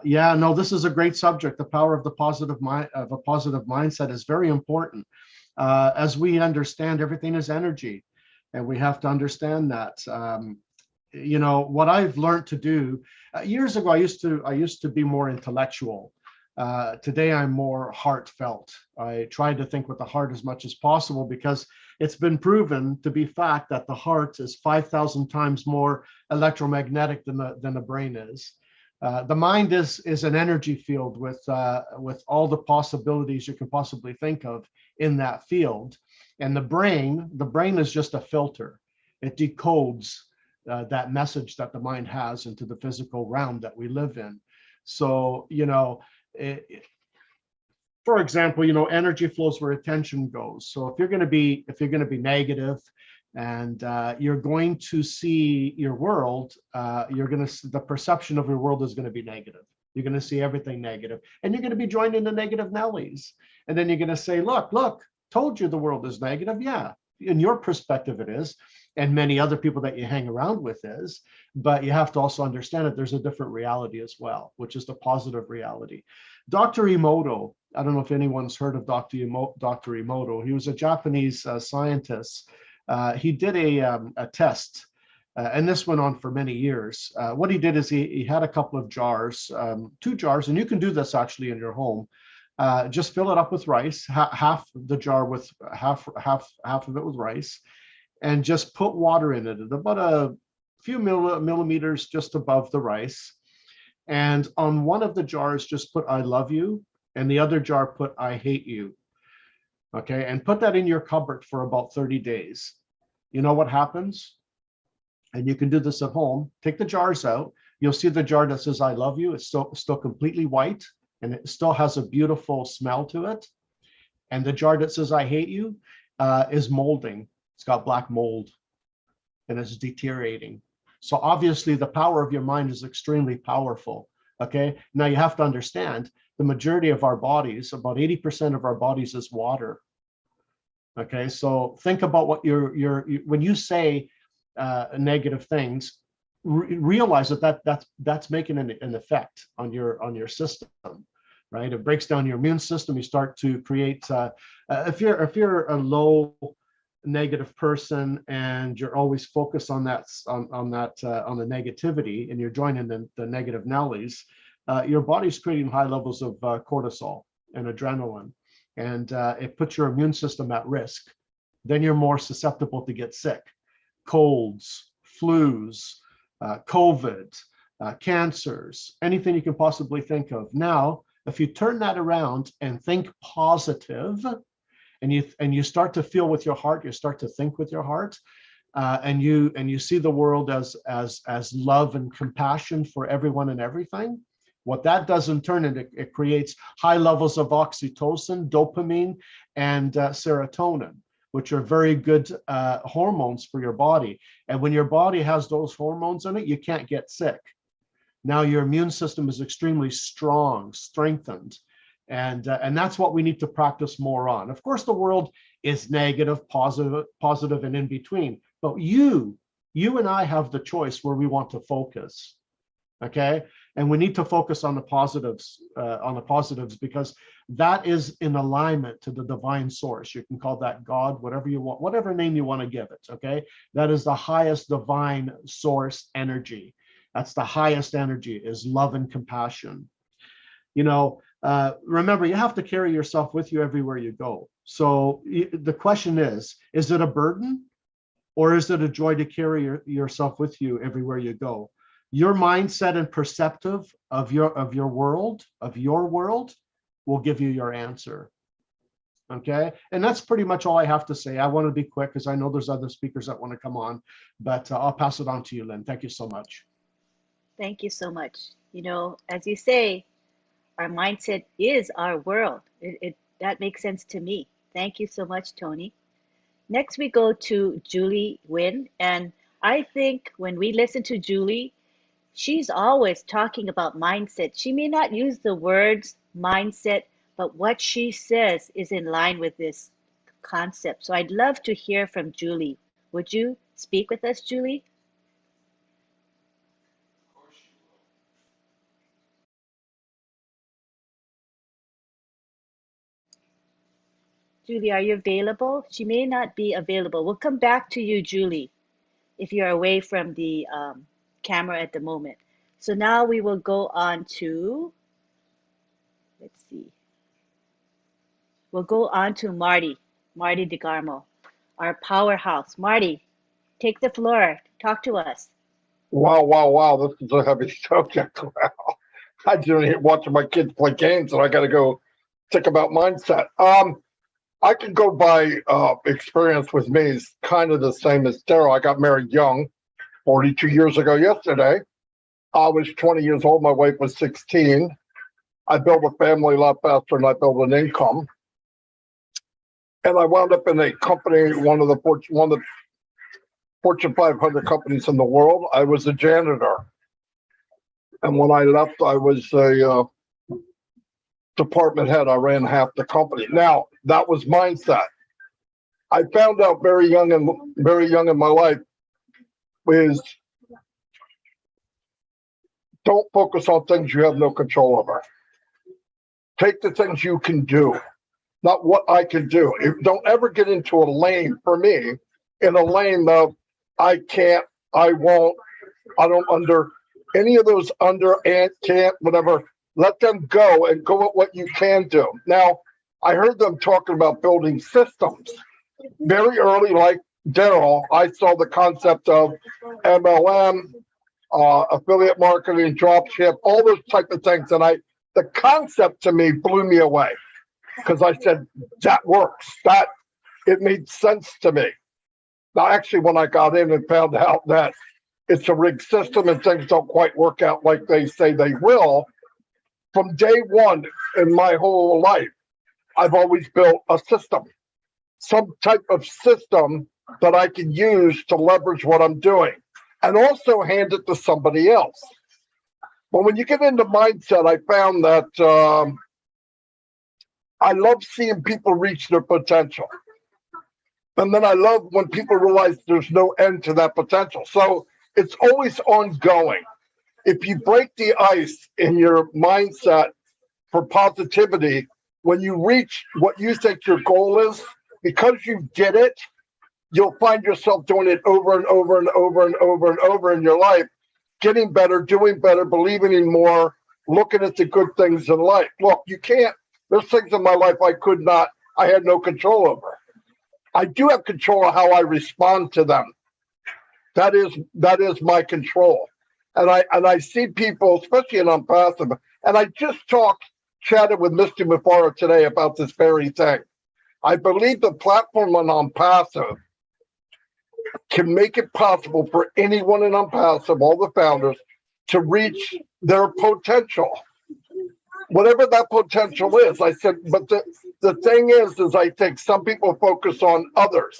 Yeah, no, this is a great subject. The power of the positive mind, of a positive mindset is very important. As we understand, everything is energy, and we have to understand that. You know, what I've learned to do years ago, I used to be more intellectual. Today, I'm more heartfelt. I try to think with the heart as much as possible, because it's been proven to be fact that the heart is 5,000 times more electromagnetic than the brain is. The mind is an energy field with all the possibilities you can possibly think of in that field. And the brain is just a filter. It decodes that message that the mind has into the physical realm that we live in. So, you know, for example, you know, energy flows where attention goes. So if you're going to be negative, and you're going to see your world, the perception of your world is going to be negative. You're going to see everything negative, and you're going to be joined in the negative Nellies. And then you're going to say, look, told you the world is negative. Yeah, in your perspective it is, and many other people that you hang around with is, but you have to also understand that there's a different reality as well, which is the positive reality. Dr. Emoto, I don't know if anyone's heard of Dr. Emoto. He was a Japanese scientist. He did a test, and this went on for many years. What he did is he had a couple of jars, 2 jars, and you can do this actually in your home. Just fill it up with rice, half the jar with half of it with rice, and just put water in it at about a few millimeters just above the rice. And on one of the jars, just put "I love you," and the other jar put "I hate you." Okay, and put that in your cupboard for about 30 days. You know what happens? And you can do this at home. Take the jars out. You'll see the jar that says "I love you." It's still completely white, and it still has a beautiful smell to it. And the jar that says "I hate you" is molding. It's got black mold, and it's deteriorating. So obviously the power of your mind is extremely powerful. Okay, now you have to understand the majority of our bodies, about 80% of our bodies, is water. Okay, so think about what when you say negative things, realize that's making an effect on your system, right? It breaks down your immune system. You start to create if you're a low negative person and you're always focused on the negativity, and you're joining the negative Nellies, your body's creating high levels of cortisol and adrenaline, and it puts your immune system at risk. Then you're more susceptible to get sick, colds, flus, COVID, cancers, anything you can possibly think of. Now, if you turn that around and think positive, and you start to feel with your heart, you start to think with your heart, and you see the world as love and compassion for everyone and everything. What that does in turn, it creates high levels of oxytocin, dopamine, and serotonin, which are very good hormones for your body. And when your body has those hormones in it, you can't get sick. Now your immune system is extremely strong, strengthened. And that's what we need to practice more on. Of course, the world is negative, positive, and in between. But you and I have the choice where we want to focus. Okay, and we need to focus on the positives, because that is in alignment to the divine source. You can call that God, whatever you want, whatever name you want to give it. Okay, that is the highest divine source energy. That's the highest energy, is love and compassion. You know, remember, you have to carry yourself with you everywhere you go. So the question is it a burden or is it a joy to carry yourself with you everywhere you go? Your mindset and perceptive of your world will give you your answer. Okay, and that's pretty much all I have to say. I want to be quick because I know there's other speakers that want to come on, but I'll pass it on to you, Lynn. Thank you so much. Thank you so much. You know, as you say, our mindset is our world. That makes sense to me. Thank you so much, Tony. Next, we go to Julie Nguyen. And I think when we listen to Julie, she's always talking about mindset. She may not use the words mindset, but what she says is in line with this concept. So I'd love to hear from Julie. Would you speak with us, Julie? Julie, are you available? She may not be available. We'll come back to you, Julie, if you're away from the camera at the moment. So now we will go on to, let's see. We'll go on to Marty DeGarmo, our powerhouse. Marty, take the floor. Talk to us. Wow, wow, wow. This is a heavy subject. Wow. I didn't even watching my kids play games and I got to go think about mindset. I can go by experience with me is kind of the same as Daryl. I got married young, 42 years ago yesterday. I was 20 years old. My wife was 16. I built a family a lot faster than I built an income. And I wound up in a company, one of the Fortune 500 companies in the world. I was a janitor. And when I left, I was a department head. I ran half the company. Now, that was mindset. I found out very young in my life is don't focus on things you have no control over. Take the things you can do, not what I can do. Don't ever get into a lane, for me, in a lane of I can't, I won't, I don't under, any of those under and can't, whatever. Let them go and go at what you can do. Now, I heard them talking about building systems. Very early, like Daryl, I saw the concept of MLM, affiliate marketing, dropship, all those type of things. And the concept to me blew me away because I said, that works. It made sense to me. Now, actually, when I got in and found out that it's a rigged system and things don't quite work out like they say they will, from day one in my whole life, I've always built a system, some type of system that I can use to leverage what I'm doing and also hand it to somebody else. But when you get into mindset, I found that I love seeing people reach their potential. And then I love when people realize there's no end to that potential. So it's always ongoing. If you break the ice in your mindset for positivity, when you reach what you think your goal is, because you did it, you'll find yourself doing it over and over and over and over and over in your life, getting better, doing better, believing in more, looking at the good things in life. Look, there's things in my life I had no control over. I do have control of how I respond to them. That is my control. And I see people, especially in Unpassive, and I just chatted with Mr. Mufara today about this very thing. I believe the platform on Unpassive can make it possible for anyone in Unpassive, all the founders, to reach their potential. Whatever that potential is. I said, but the thing is I think some people focus on others.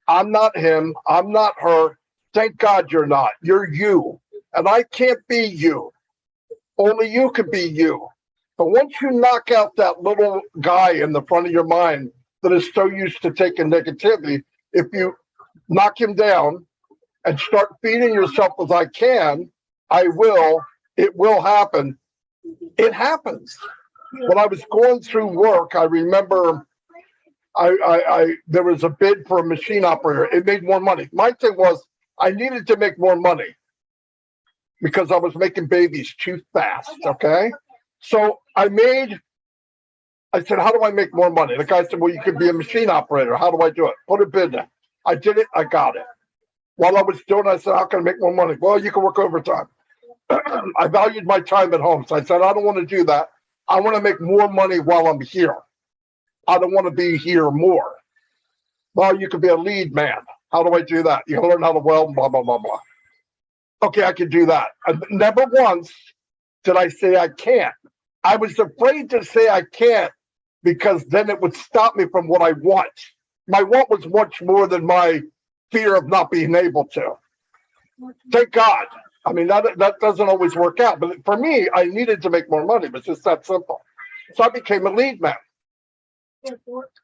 I'm not him. I'm not her. Thank God you're not. You're you. And I can't be you. Only you can be you. But once you knock out that little guy in the front of your mind that is so used to taking negativity, if you knock him down and start feeding yourself with I can, I will, it will happen. It happens. When I was going through work, I remember there was a bid for a machine operator. It made more money. My thing was I needed to make more money because I was making babies too fast, okay? So I made I said, how do I make more money? The guy said, well, you could be a machine operator. How do I do it? Put a bid in. I did it. I got it. While I was doing it, I said, how can I make more money? Well, you can work overtime. I valued my time at home. So I said, I don't want to do that. I want to make more money while I'm here. I don't want to be here more. Well, you could be a lead man. How do I do that? You learn how to weld, blah, blah, blah, blah. Okay, I can do that. And never once did I say I can't. I was afraid to say I can't because then it would stop me from what I want. My want was much more than my fear of not being able to. Thank God. I mean, that doesn't always work out. But for me, I needed to make more money. It was just that simple. So I became a lead man.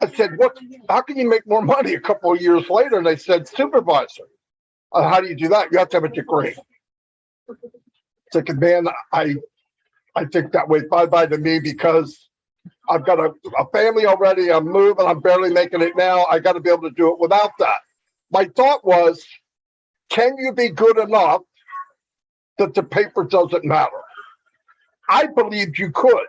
I said, "What? How can you make more money?" A couple of years later, and they said, "Supervisor." How do you do that? You have to have a degree. It's like, man, I think that way bye-bye to me because I've got a family already. I'm moving. I'm barely making it now. I got to be able to do it without that. My thought was, can you be good enough that the paper doesn't matter? I believed you could.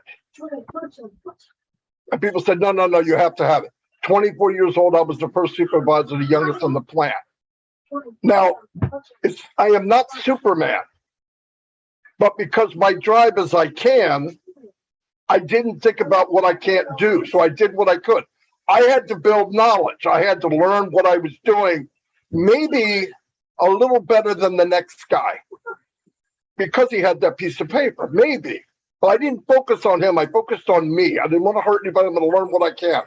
And people said, no, you have to have it. 24 years old, I was the first supervisor, the youngest on the plant. Now, I am not Superman, but because my drive is I can, I didn't think about what I can't do. So I did what I could. I had to build knowledge. I had to learn what I was doing, maybe a little better than the next guy because he had that piece of paper, maybe. But I didn't focus on him. I focused on me. I didn't want to hurt anybody. I'm going to learn what I can.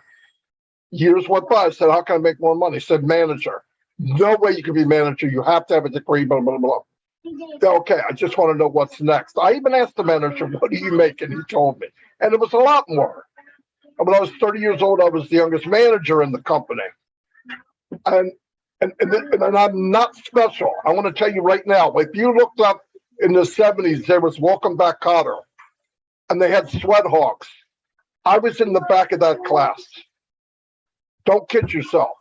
Years went by. I said, how can I make more money? I said, manager. No way you can be manager. You have to have a degree, blah, blah, blah. Okay, I just want to know what's next. I even asked the manager, what do you make? And he told me. And it was a lot more. When I was 30 years old, I was the youngest manager in the company. And I'm not special. I want to tell you right now, if you looked up in the 70s, there was Welcome Back, Kotter. And they had sweat hogs. I was in the back of that class. Don't kid yourself.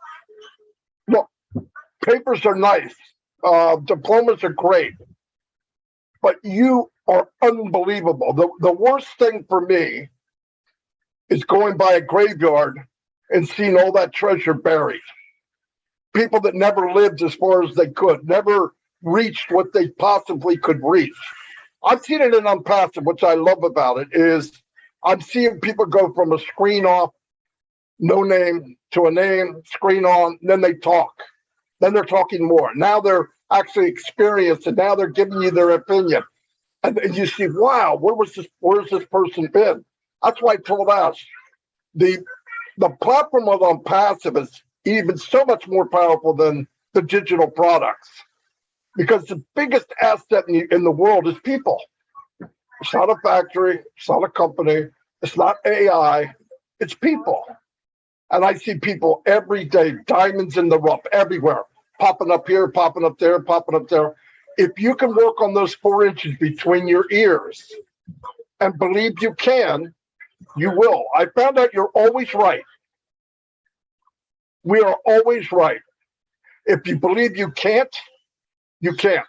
Look, papers are nice. Diplomas are great. But you are unbelievable. The worst thing for me is going by a graveyard and seeing all that treasure buried. People that never lived as far as they could, never reached what they possibly could reach. I've seen it in Unpassive, which I love about it, is I'm seeing people go from a screen off, no name, to a name, screen on, then they talk. Then they're talking more. Now they're actually experienced, and now they're giving you their opinion. And you see, wow, where's this person been? That's why I told us the platform of Unpassive is even so much more powerful than the digital products. Because the biggest asset in the world is people. It's not a factory. It's not a company. It's not AI. It's people. And I see people every day, diamonds in the rough, everywhere, popping up here, popping up there, popping up there. If you can work on those 4 inches between your ears and believe you can, you will. I found out you're always right. We are always right. If you believe you can't, you can't.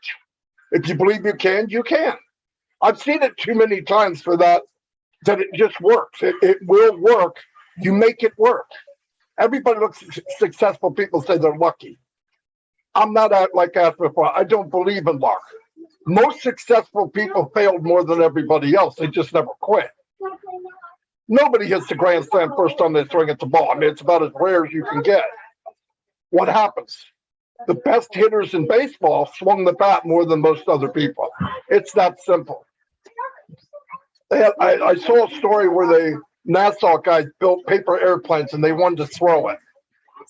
If you believe you can, you can. I've seen it too many times for that it just works. It will work. You make it work. Everybody looks successful. People say they're lucky. I'm not like that before. I don't believe in luck. Most successful people failed more than everybody else. They just never quit. Nobody hits the grand slam first time they swing at the ball. I mean, it's about as rare as you can get. What happens? The best hitters in baseball swung the bat more than most other people. It's that simple. I saw a story where the NASA guys built paper airplanes and they wanted to throw it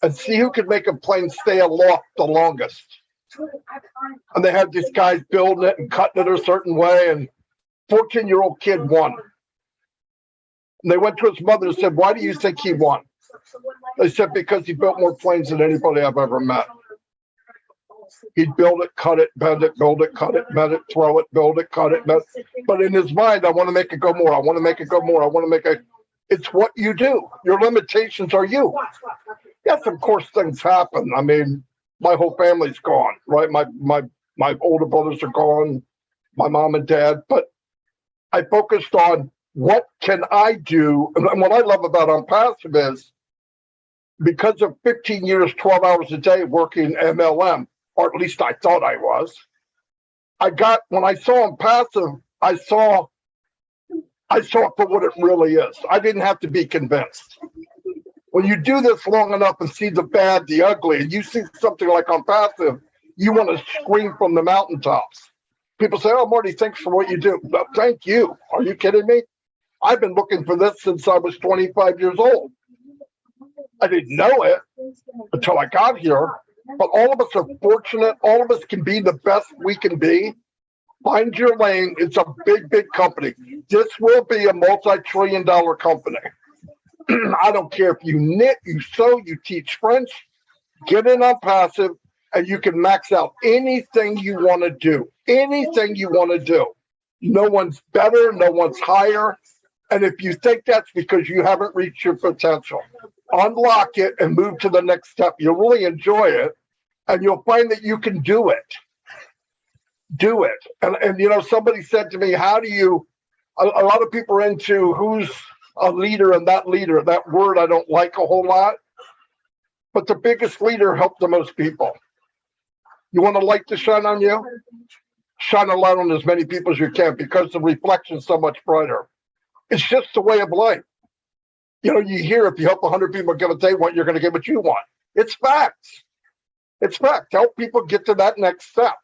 and see who could make a plane stay aloft the longest. And they had these guys building it and cutting it a certain way, and 14-year-old kid won. And they went to his mother and said, why do you think he won? They said, because he built more planes than anybody I've ever met. He'd build it, cut it, bend it, build it, cut it, bend it, throw it, build it, cut it, bend it. But in his mind, I want to make it go more. I want to make it go more. I want to make it. It's what you do. Your limitations are you. Yes, of course, things happen. I mean, my whole family's gone, right? My older brothers are gone, my mom and dad. But I focused on what can I do? And what I love about OnPassive is because of 15 years, 12 hours a day working MLM, or at least I thought I was, when I saw OnPassive, I saw it for what it really is. I didn't have to be convinced. When you do this long enough and see the bad, the ugly, and you see something like OnPassive, you want to scream from the mountaintops. People say, "Oh, Marty, thanks for what you do." No, thank you. Are you kidding me? I've been looking for this since I was 25 years old. I didn't know it until I got here. But all of us are fortunate. All of us can be the best we can be. Find your lane. It's a big, big company. This will be a multi-trillion-dollar company. I don't care if you knit, you sew, you teach French, get in OnPassive, and you can max out anything you want to do. Anything you want to do. No one's better, no one's higher. And if you think that's because you haven't reached your potential, unlock it and move to the next step. You'll really enjoy it, and you'll find that you can do it. Do it. And you know, somebody said to me, how do you, a lot of people are into who's a leader and that leader. That word I don't like a whole lot. But the biggest leader helped the most people. You want a light to shine on you? Shine a light on as many people as you can, because the reflection's so much brighter. It's just the way of life. You know, you hear if you help 100 people get what they want, you're going to get what you want. It's facts. It's fact. Help people get to that next step.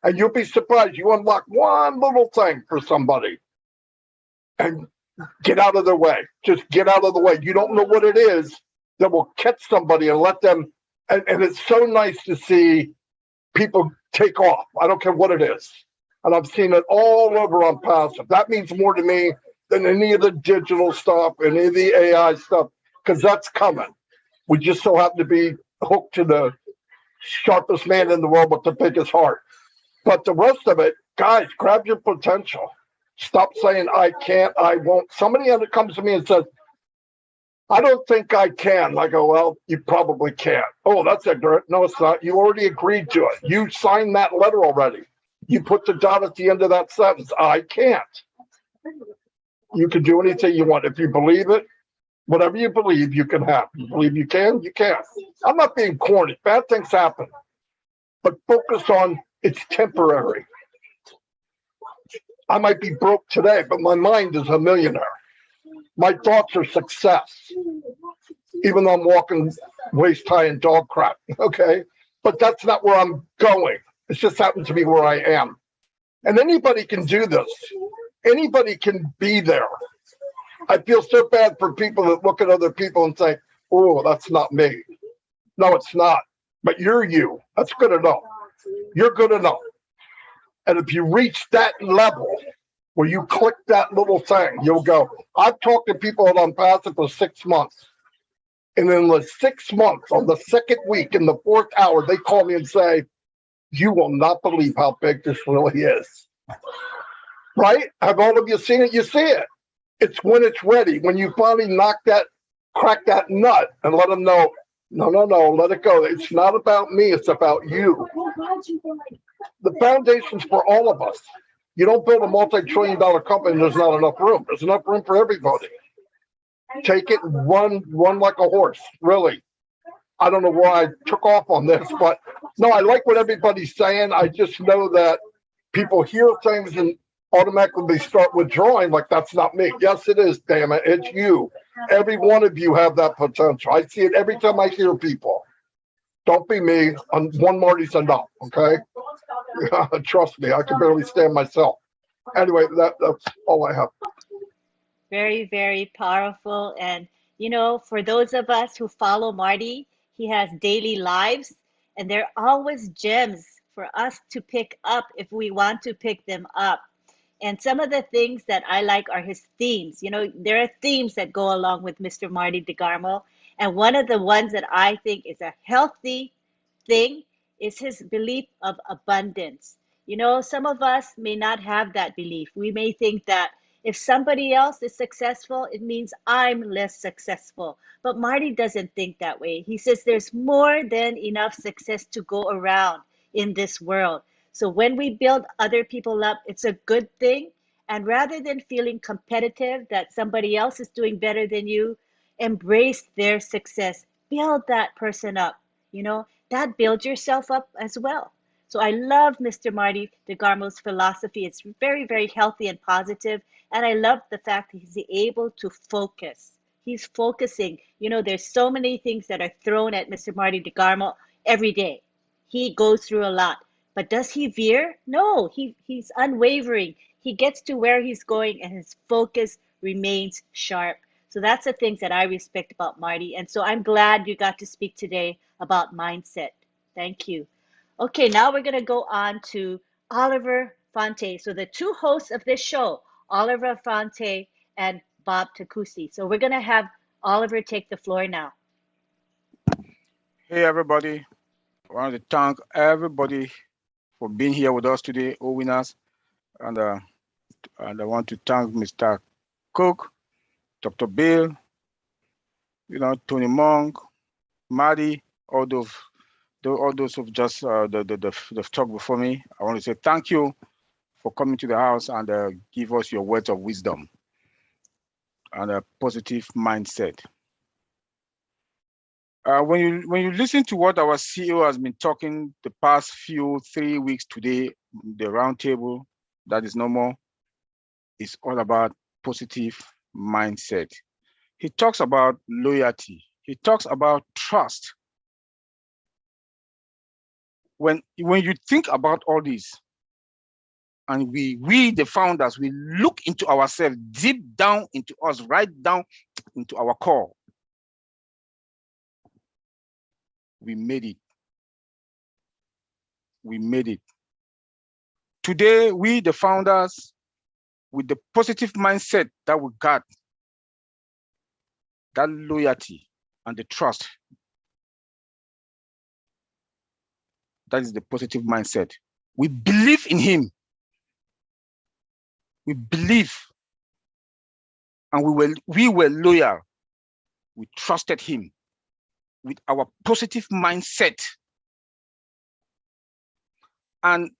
And you'll be surprised. You unlock one little thing for somebody and get out of their way. Just get out of the way. You don't know what it is that will catch somebody and let them. And it's so nice to see people take off. I don't care what it is. And I've seen it all over OnPassive. That means more to me than any of the digital stuff, any of the AI stuff, because that's coming. We just so happen to be hooked to the sharpest man in the world with the biggest heart. But the rest of it, guys, grab your potential. Stop saying, I can't, I won't. Somebody comes to me and says, I don't think I can. I go, well, you probably can't. Oh, that's ignorant. No, it's not. You already agreed to it. You signed that letter already. You put the dot at the end of that sentence. I can't. You can do anything you want. If you believe it, whatever you believe, you can have. You believe you can, you can. I'm not being corny. Bad things happen. But focus on it's temporary. I might be broke today, but my mind is a millionaire. My thoughts are success, even though I'm walking waist high in dog crap. Okay. But that's not where I'm going. It just happens to be where I am. And anybody can do this. Anybody can be there. I feel so bad for people that look at other people and say, oh, that's not me. No, it's not. But you're you. That's good enough. You're good enough. And if you reach that level where you click that little thing, you'll go. I've talked to people at OnPassive for 6 months. And in the 6 months, on the second week, in the 4th hour, they call me and say, you will not believe how big this really is. Right? Have all of you seen it? You see it. It's when it's ready. When you finally crack that nut and let them know, no, let it go. It's not about me. It's about you. The foundation's for all of us. You don't build a multi-trillion-dollar company and there's not enough room. There's enough room for everybody. Take it and run like a horse, really. I don't know why I took off on this, but no, I like what everybody's saying. I just know that people hear things and automatically they start withdrawing like that's not me. Yes, it is, damn it. It's you. Every one of you have that potential. I see it every time I hear people. Don't be me. One Marty's enough, okay? Trust me, I can barely stand myself. Anyway, that's all I have. Very, very powerful. And, you know, for those of us who follow Marty, he has daily lives, and they're always gems for us to pick up if we want to pick them up. And some of the things that I like are his themes. You know, there are themes that go along with Mr. Marty DeGarmo. And one of the ones that I think is a healthy thing is his belief of abundance. You know, some of us may not have that belief. We may think that if somebody else is successful, it means I'm less successful. But Marty doesn't think that way. He says there's more than enough success to go around in this world. So when we build other people up, it's a good thing. And rather than feeling competitive that somebody else is doing better than you, embrace their success. Build that person up. That builds yourself up as well. So I love Mr. Marty DeGarmo's philosophy. It's very, very healthy and positive. And I love the fact that he's able to focus. He's focusing. There's so many things that are thrown at Mr. Marty DeGarmo every day. He goes through a lot. But does he veer? No, he's unwavering. He gets to where he's going and his focus remains sharp. So that's the things that I respect about Marty. And so I'm glad you got to speak today about mindset. Thank you. Okay, now we're going to go on to Oliver Fonte. So the two hosts of this show, Oliver Fonte and Bob Takusi. So we're going to have Oliver take the floor now. Hey, everybody. I want to thank everybody for being here with us today, OWinners. And I want to thank Mr. Cook, Dr. Bill, Tony Monk, Maddie, all those who've just they've talked before me. I want to say thank you for coming to the house and give us your words of wisdom and a positive mindset. When you listen to what our CEO has been talking the past 3 weeks today, the roundtable, that is no more. It's all about positive mindset. He talks about loyalty. He talks about trust. When you think about all this, and we the founders, we look into ourselves, deep down into us, right down into our core, we made it. We made it. Today, we the founders, with the positive mindset that we got, that loyalty and the trust, that is the positive mindset. We believe in him. We believe, and we were loyal. We trusted him with our positive mindset. And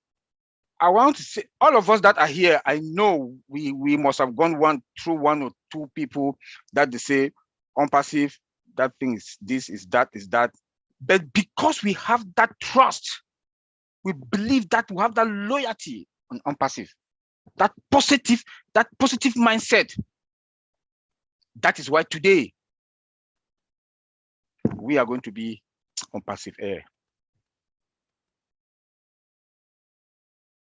I want to say, all of us that are here, I know we must have gone through one or two people that they say, unpassive, that thing is this, is that, is that. But because we have that trust, we believe that we have that loyalty on unpassive, that positive mindset. That is why today we are going to be on passive air.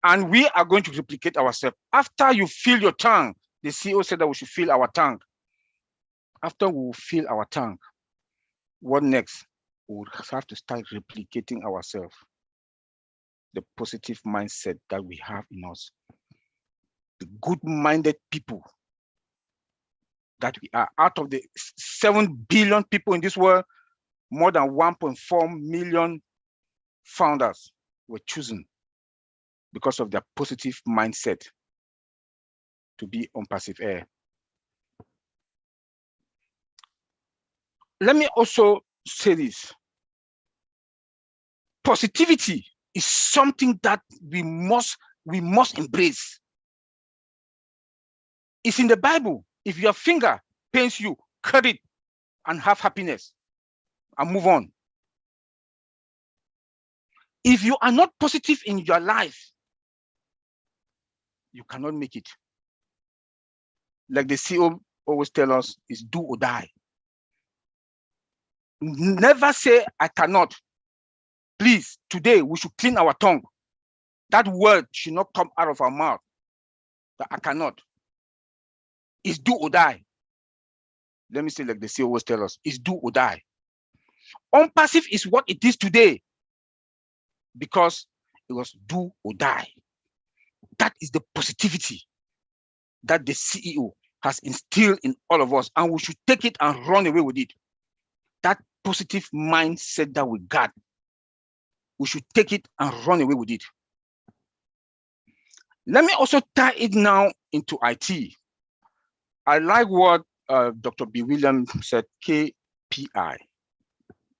And we are going to replicate ourselves. After you fill your tank, the CEO said that we should fill our tank. After we fill our tank, what next? We will have to start replicating ourselves. The positive mindset that we have in us. The good-minded people that we are. Out of the 7 billion people in this world, more than 1.4 million founders were chosen because of their positive mindset to be on passive air. Let me also say this. Positivity is something that we must embrace. It's in the Bible. If your finger pains you, cut it and have happiness and move on. If you are not positive in your life, you cannot make it. Like the CEO always tell us, is do or die. Never say, I cannot. Please, today we should clean our tongue. That word should not come out of our mouth. That I cannot. It's do or die. Let me say like the CEO always tell us, it's do or die. Unpassive is what it is today because it was do or die. That is the positivity that the CEO has instilled in all of us, and we should take it and run away with it. That positive mindset that we got, we should take it and run away with it. Let me also tie it now into IT. I like what Dr. B. Williams said, KPI.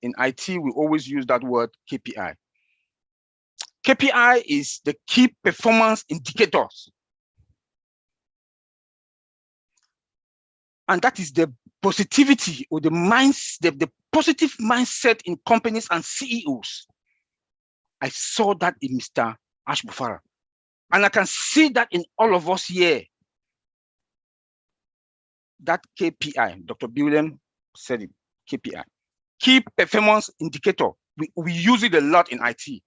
In IT, we always use that word KPI. KPI is the key performance indicators. And that is the positivity or the the positive mindset in companies and CEOs. I saw that in Mr. Ashbufara. And I can see that in all of us here. That KPI, Dr. William said it, KPI, key performance indicator. We use it a lot in IT.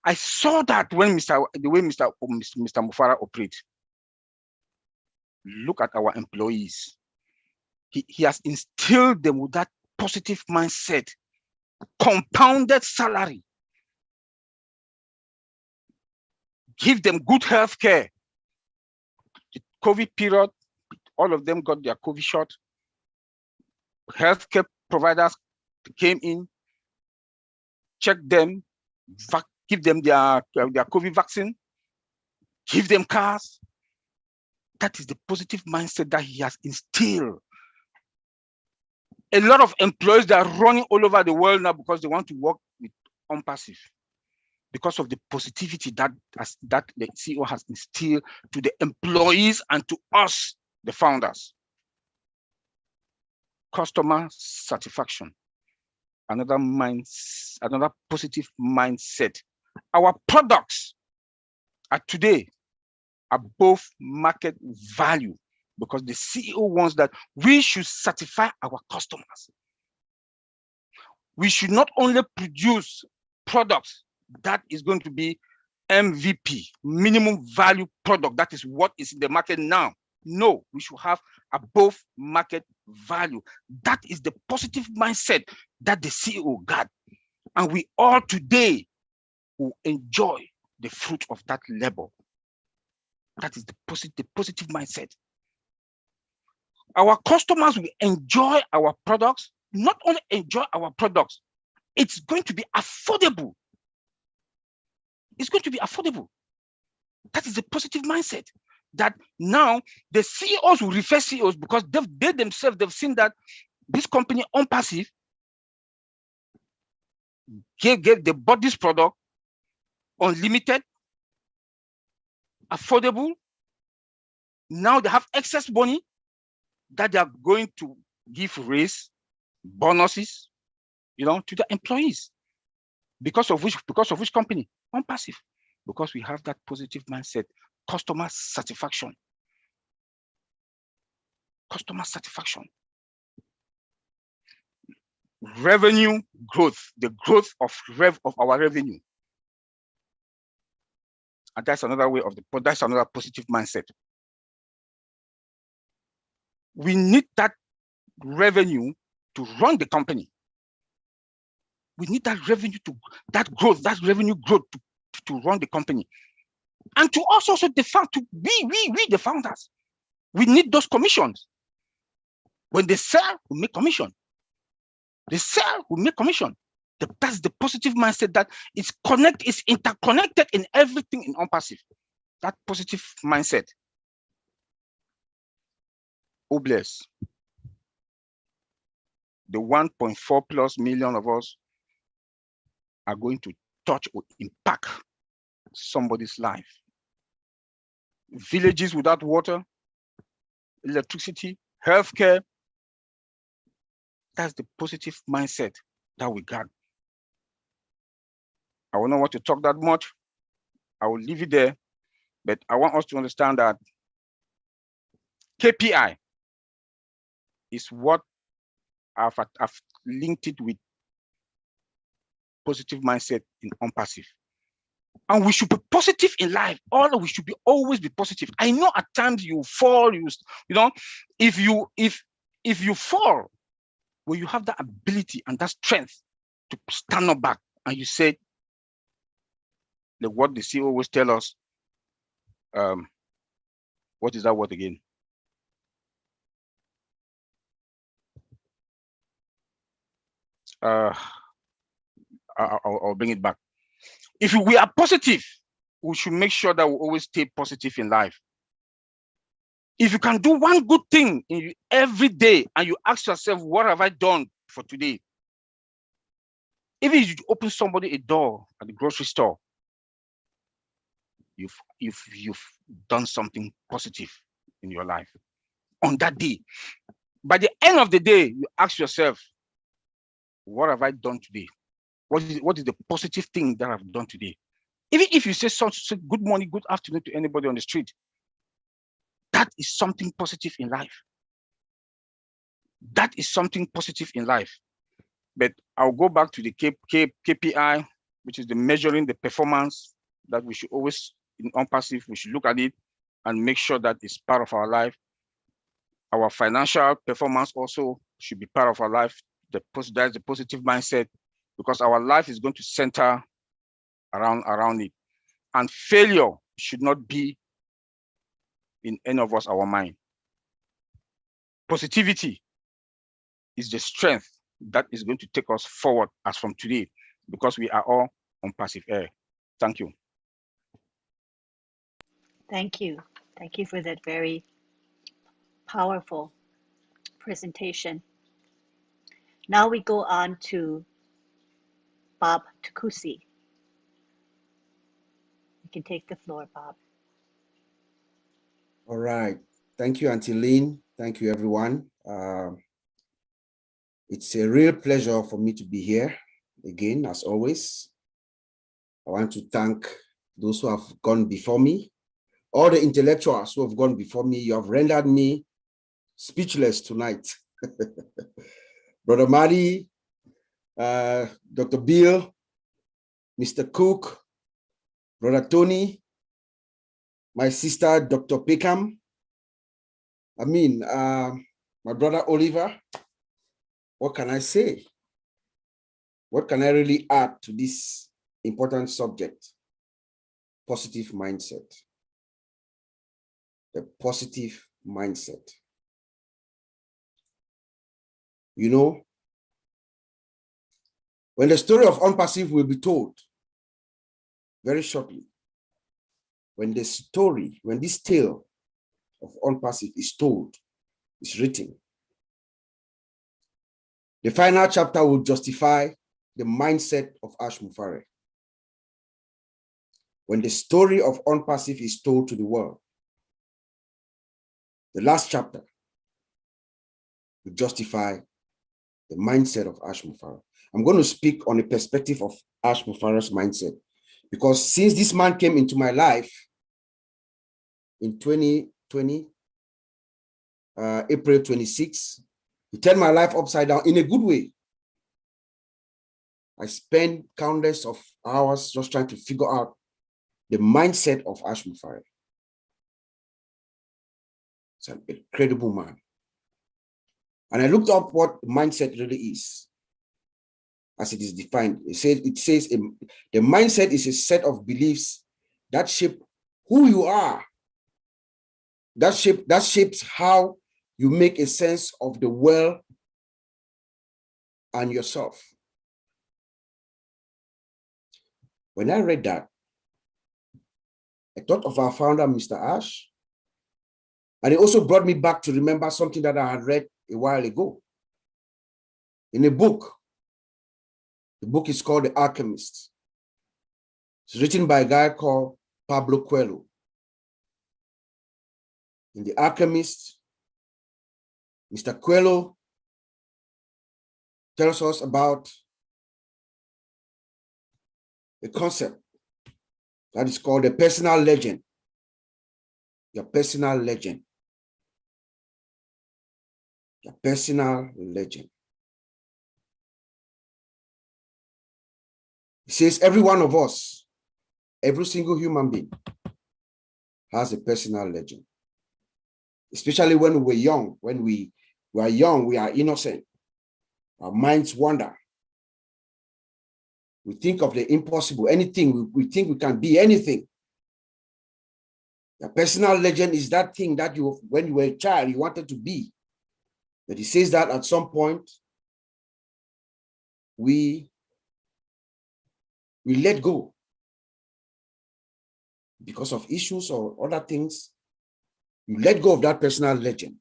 I saw that when the way Mr. Mufara operates. Look at our employees. He has instilled them with that positive mindset, compounded salary, give them good health care. The COVID period, all of them got their COVID shot. Healthcare providers came in, checked them, give them their COVID vaccine, give them cars. That is the positive mindset that he has instilled. A lot of employees that are running all over the world now because they want to work with OwnPassive, because of the positivity that the CEO has instilled to the employees and to us, the founders. Customer satisfaction, another positive mindset. Our products are today above market value because the CEO wants that we should satisfy our customers. We should not only produce products that is going to be MVP, minimum value product. That is what is in the market now. No, we should have above market value. That is the positive mindset that the CEO got. And we all today will enjoy the fruit of that labor. That is the positive mindset. Our customers will enjoy our products, not only enjoy our products, it's going to be affordable. It's going to be affordable. That is a positive mindset. That now the CEOs will refer CEOs because they themselves, they've seen that this company OwnPassive they bought this product unlimited, affordable. Now they have excess money that they are going to give raise, bonuses, to the employees. Because of which company? OwnPassive. Because we have that positive mindset, customer satisfaction. Customer satisfaction. Revenue growth, the growth of our revenue. And that's another way that's another positive mindset. We need that revenue to run the company. We need that revenue that revenue growth to run the company. And to us also we the founders, we need those commissions. When they sell, we make commission. They sell, we make commission. That's the positive mindset that it's interconnected in everything in OwnPassive. That positive mindset. OWinners. The 1.4 plus million of us are going to touch or impact somebody's life. Villages without water, electricity, healthcare. That's the positive mindset that we got. I will not want to talk that much. I will leave it there, but I want us to understand that KPI is what I've linked it with positive mindset in OwnPassive. And we should be positive in life. We should always be positive. I know at times you fall, if you fall, well, you have that ability and that strength to stand up back and you say, what the CEO always tell us, what is that word again? I'll bring it back. If we are positive, we should make sure that we always stay positive in life. If you can do one good thing every day and you ask yourself, what have I done for today? Even if you open somebody a door at the grocery store, you've done something positive in your life. on that day. By the end of the day, you ask yourself, what have I done today? What is the positive thing that I've done today? Even if you say good morning, good afternoon to anybody on the street, that is something positive in life. That is something positive in life. But I'll go back to the KPI, which is the measuring the performance that we should always, on passive, we should look at it and make sure that it's part of our life. Our financial performance also should be part of our life. That's the positive mindset, because our life is going to center around it. And failure should not be in any of us, our mind. Positivity is the strength that is going to take us forward as from today, because we are all on passive air. Thank you. Thank you. Thank you for that very powerful presentation. Now we go on to Bob Tukusi. You can take the floor, Bob. All right. Thank you, Auntie Lynn. Thank you, everyone. It's a real pleasure for me to be here again, as always. I want to thank those who have gone before me, all the intellectuals who have gone before me. You have rendered me speechless tonight. Brother Madi, Dr. Bill, Mr. Cook, Brother Tony, my sister, Dr. Peckham, my brother Oliver. What can I say? What can I really add to this important subject? Positive mindset. The positive mindset. You know, when the story of unpassive will be told very shortly, when this tale of unpassive is told, is written, the final chapter will justify the mindset of Ash Mufare. When the story of unpassive is told to the world, the last chapter will justify the mindset of Ash Mufare. I'm going to speak on the perspective of Ash Mufare's mindset, because since this man came into my life in 2020, April 26, he turned my life upside down in a good way. I spent countless of hours just trying to figure out the mindset of Ash Mufare. It's an incredible man. And I looked up what mindset really is, as it is defined. It says the mindset is a set of beliefs that shape who you are. That shapes how you make a sense of the world and yourself. When I read that, I thought of our founder, Mr. Ash, and it also brought me back to remember something that I had read a while ago in a book. The book is called The Alchemist. It's written by a guy called Pablo Coelho. In The Alchemist, Mr. Coelho tells us about a concept that is called a personal legend. Your personal legend. Your personal legend. It says every one of us, every single human being has a personal legend. Especially when we're young. When we are young, we are innocent. Our minds wander. We think of the impossible, anything. We think we can be anything. Your personal legend is that thing that you, when you were a child, you wanted to be. But he says that at some point, we let go because of issues or other things. You let go of that personal legend,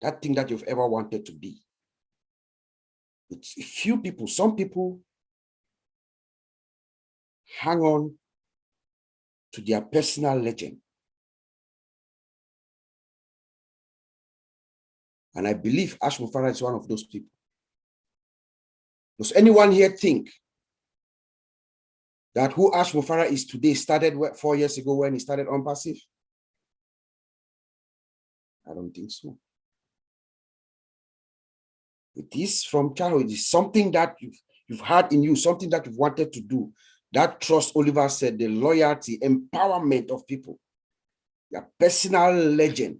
that thing that you've ever wanted to be. It's a few people, some people hang on to their personal legend. And I believe Ash Mufara is one of those people. Does anyone here think that who Ash Mufara is today started 4 years ago when he started on passive? I don't think so. It is from childhood. It is something that you've had in you, something that you've wanted to do. That trust, Oliver said, the loyalty, empowerment of people, your personal legend.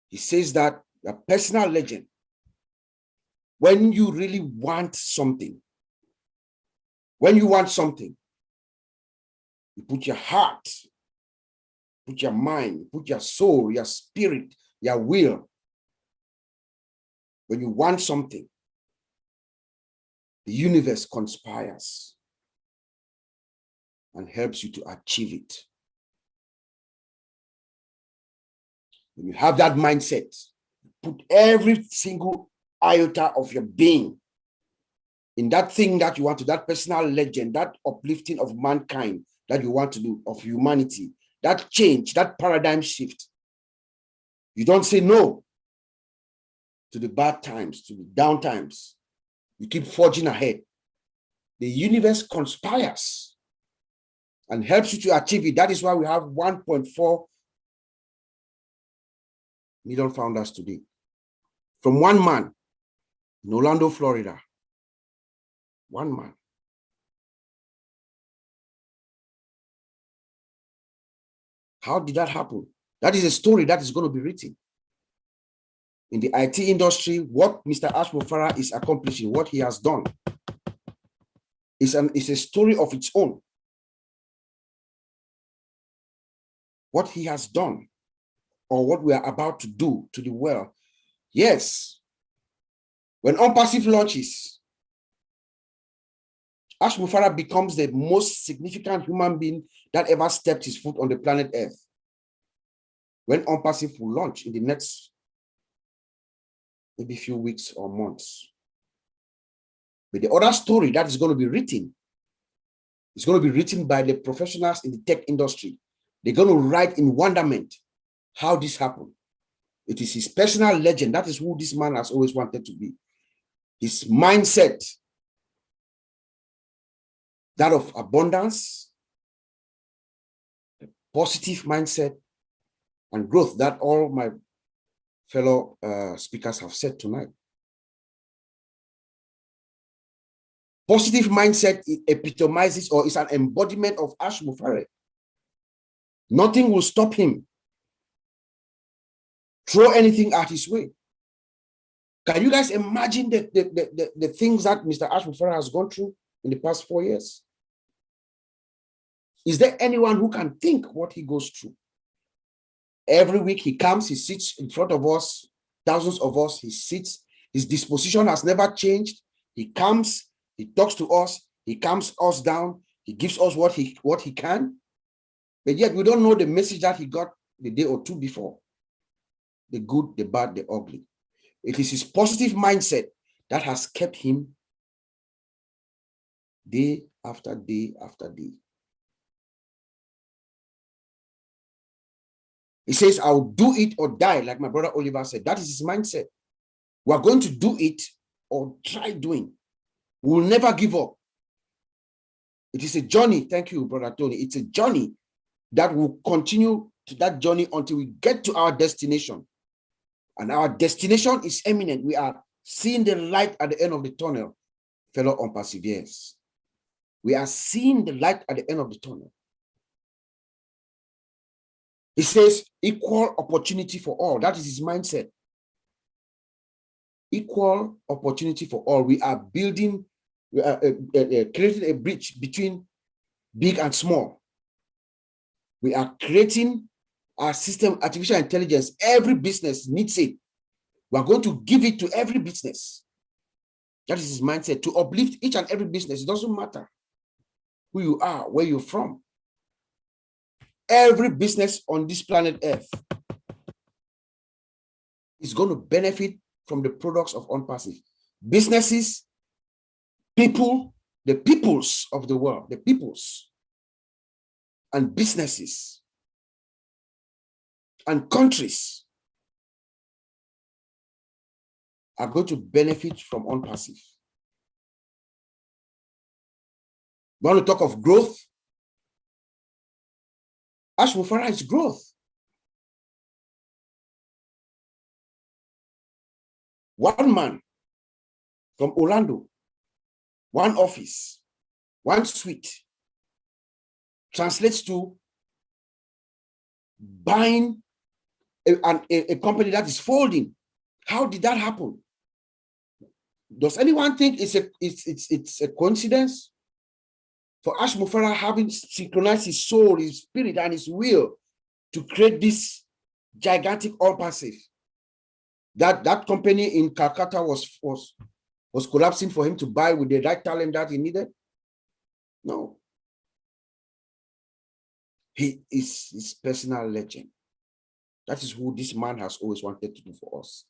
He says that your personal legend, when you really want something, you put your heart, put your mind, put your soul, your spirit, your will. When you want something, the universe conspires and helps you to achieve it. When you have that mindset, put every single iota of your being in that thing that you want to, that personal legend, that uplifting of mankind that you want to do, of humanity, that change, that paradigm shift. You don't say no to the bad times, to the down times. You keep forging ahead. The universe conspires and helps you to achieve it. That is why we have 1.4 million founders today. From one man in Orlando, Florida. One man. How did that happen? That is a story that is going to be written. In the IT industry, what Mr. Ash Mufara is accomplishing, what he has done, is a story of its own. What he has done, or what we are about to do to the world. Yes, when OnPassive launches, Ash Mufara becomes the most significant human being that ever stepped his foot on the planet Earth. When OnPassive will launch in the next maybe few weeks or months. But the other story that is going to be written is going to be written by the professionals in the tech industry. They're going to write in wonderment how this happened. It is his personal legend. That is who this man has always wanted to be. His mindset, that of abundance, positive mindset, and growth that all my fellow speakers have said tonight. Positive mindset epitomizes or is an embodiment of Ash Mufara. Nothing will stop him. Throw anything at his way. Can you guys imagine the things that Mr. Ash Mufara has gone through in the past 4 years? Is there anyone who can think what he goes through? Every week he comes, he sits in front of us, thousands of us, he sits. His disposition has never changed. He comes, he talks to us, he calms us down, he gives us what he can. But yet we don't know the message that he got the day or two before. The good, the bad, the ugly. It is his positive mindset that has kept him day after day after day. He says, I'll do it or die, like my brother Oliver said. That is his mindset. We're going to do it or try doing. We'll never give up. It is a journey. Thank you, Brother Tony. It's a journey that will continue to that journey until we get to our destination. And our destination is imminent. We are seeing the light at the end of the tunnel, fellow OnPassiveers. We are seeing the light at the end of the tunnel. He says equal opportunity for all. That is his mindset. Equal opportunity for all. We are building, creating a bridge between big and small. We are creating our system, artificial intelligence. Every business needs it. We are going to give it to every business. That is his mindset, to uplift each and every business. It doesn't matter who you are, where you're from. Every business on this planet Earth is going to benefit from the products of OnPassive. Businesses, people, the peoples of the world, the peoples, and businesses, and countries are going to benefit from OnPassive. We want to talk of growth. Ash Mufara is growth. One man from Orlando, one office, one suite, translates to buying a company that is folding. How did that happen? Does anyone think it's a coincidence for Ash Mufara having synchronized his soul, his spirit, and his will to create this gigantic OnPassive? That company in Calcutta was collapsing for him to buy with the right talent that he needed? No. He is his personal legend. That is who this man has always wanted to do for us.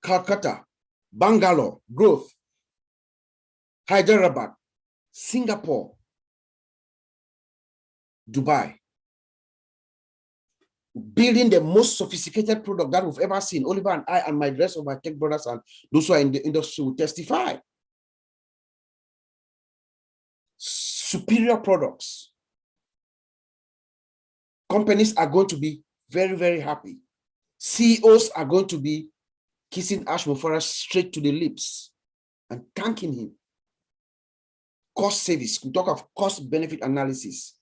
Calcutta, Bangalore, growth, Hyderabad, Singapore, Dubai. Building the most sophisticated product that we've ever seen. Oliver and I and my rest of my tech brothers and those who are in the industry will testify. Superior products. Companies are going to be very, very happy. CEOs are going to be kissing Ash Mufara straight to the lips and thanking him. Cost savings. We talk of cost benefit analysis.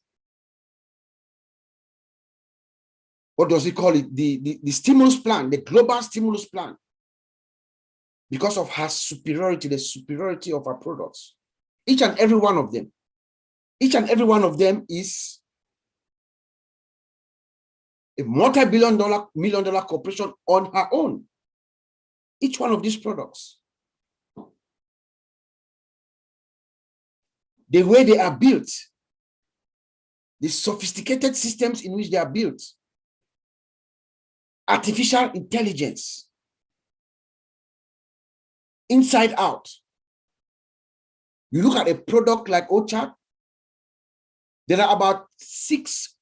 What does he call it? The stimulus plan, the global stimulus plan. Because of her superiority, the superiority of her products. Each and every one of them. Each and every one of them is a multi-billion dollar, million dollar corporation on her own. Each one of these products. The way they are built, the sophisticated systems in which they are built, artificial intelligence, inside out. You look at a product like OChat, there are about 6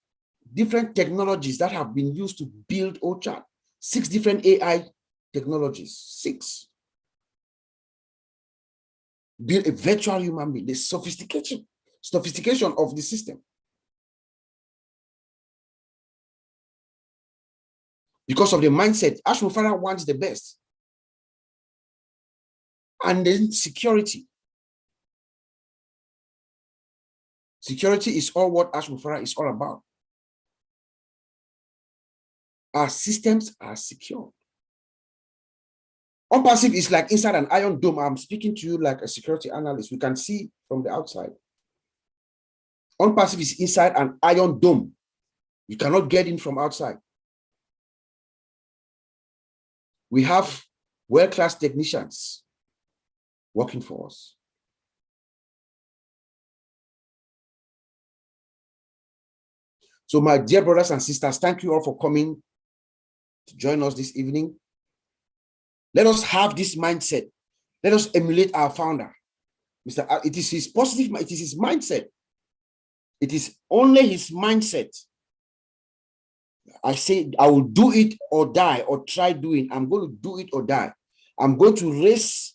different technologies that have been used to build OChat. 6 different AI technologies, 6. Build a virtual human being, the sophistication of the system. Because of the mindset, Ash Mufara wants the best. And then security. Security is all what Ash Mufara is all about. Our systems are secure. OnPassive is like inside an iron dome. I'm speaking to you like a security analyst. We can see from the outside. OnPassive is inside an iron dome. You cannot get in from outside. We have world-class technicians working for us. So my dear brothers and sisters, thank you all for coming to join us this evening. Let us have this mindset. Let us emulate our founder. It is his positive, it is his mindset. It is only his mindset. I say, I will do it or die or try doing. I'm going to do it or die. I'm going to raise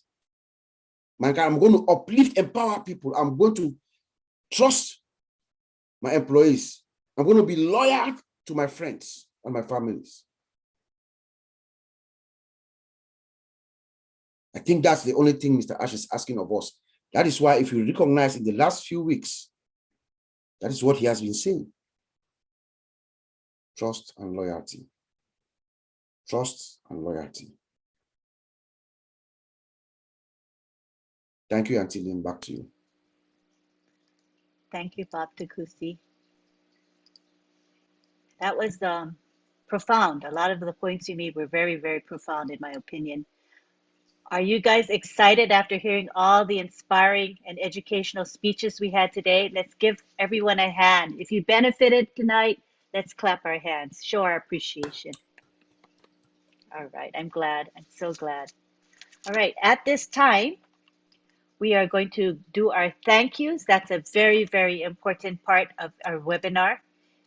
mankind. I'm going to uplift, empower people. I'm going to trust my employees. I'm going to be loyal to my friends and my families. I think that's the only thing Mr. Ash is asking of us. That is why, if you recognize in the last few weeks, that is what he has been saying. Trust and loyalty. Trust and loyalty. Thank you, Auntie Lynn. Back to you. Thank you, Bob Takusi. That was profound. A lot of the points you made were very, very profound, in my opinion. Are you guys excited after hearing all the inspiring and educational speeches we had today? Let's give everyone a hand. If you benefited tonight, let's clap our hands, show our appreciation. All right, I'm glad. I'm so glad. All right, at this time, we are going to do our thank yous. That's a very, very important part of our webinar,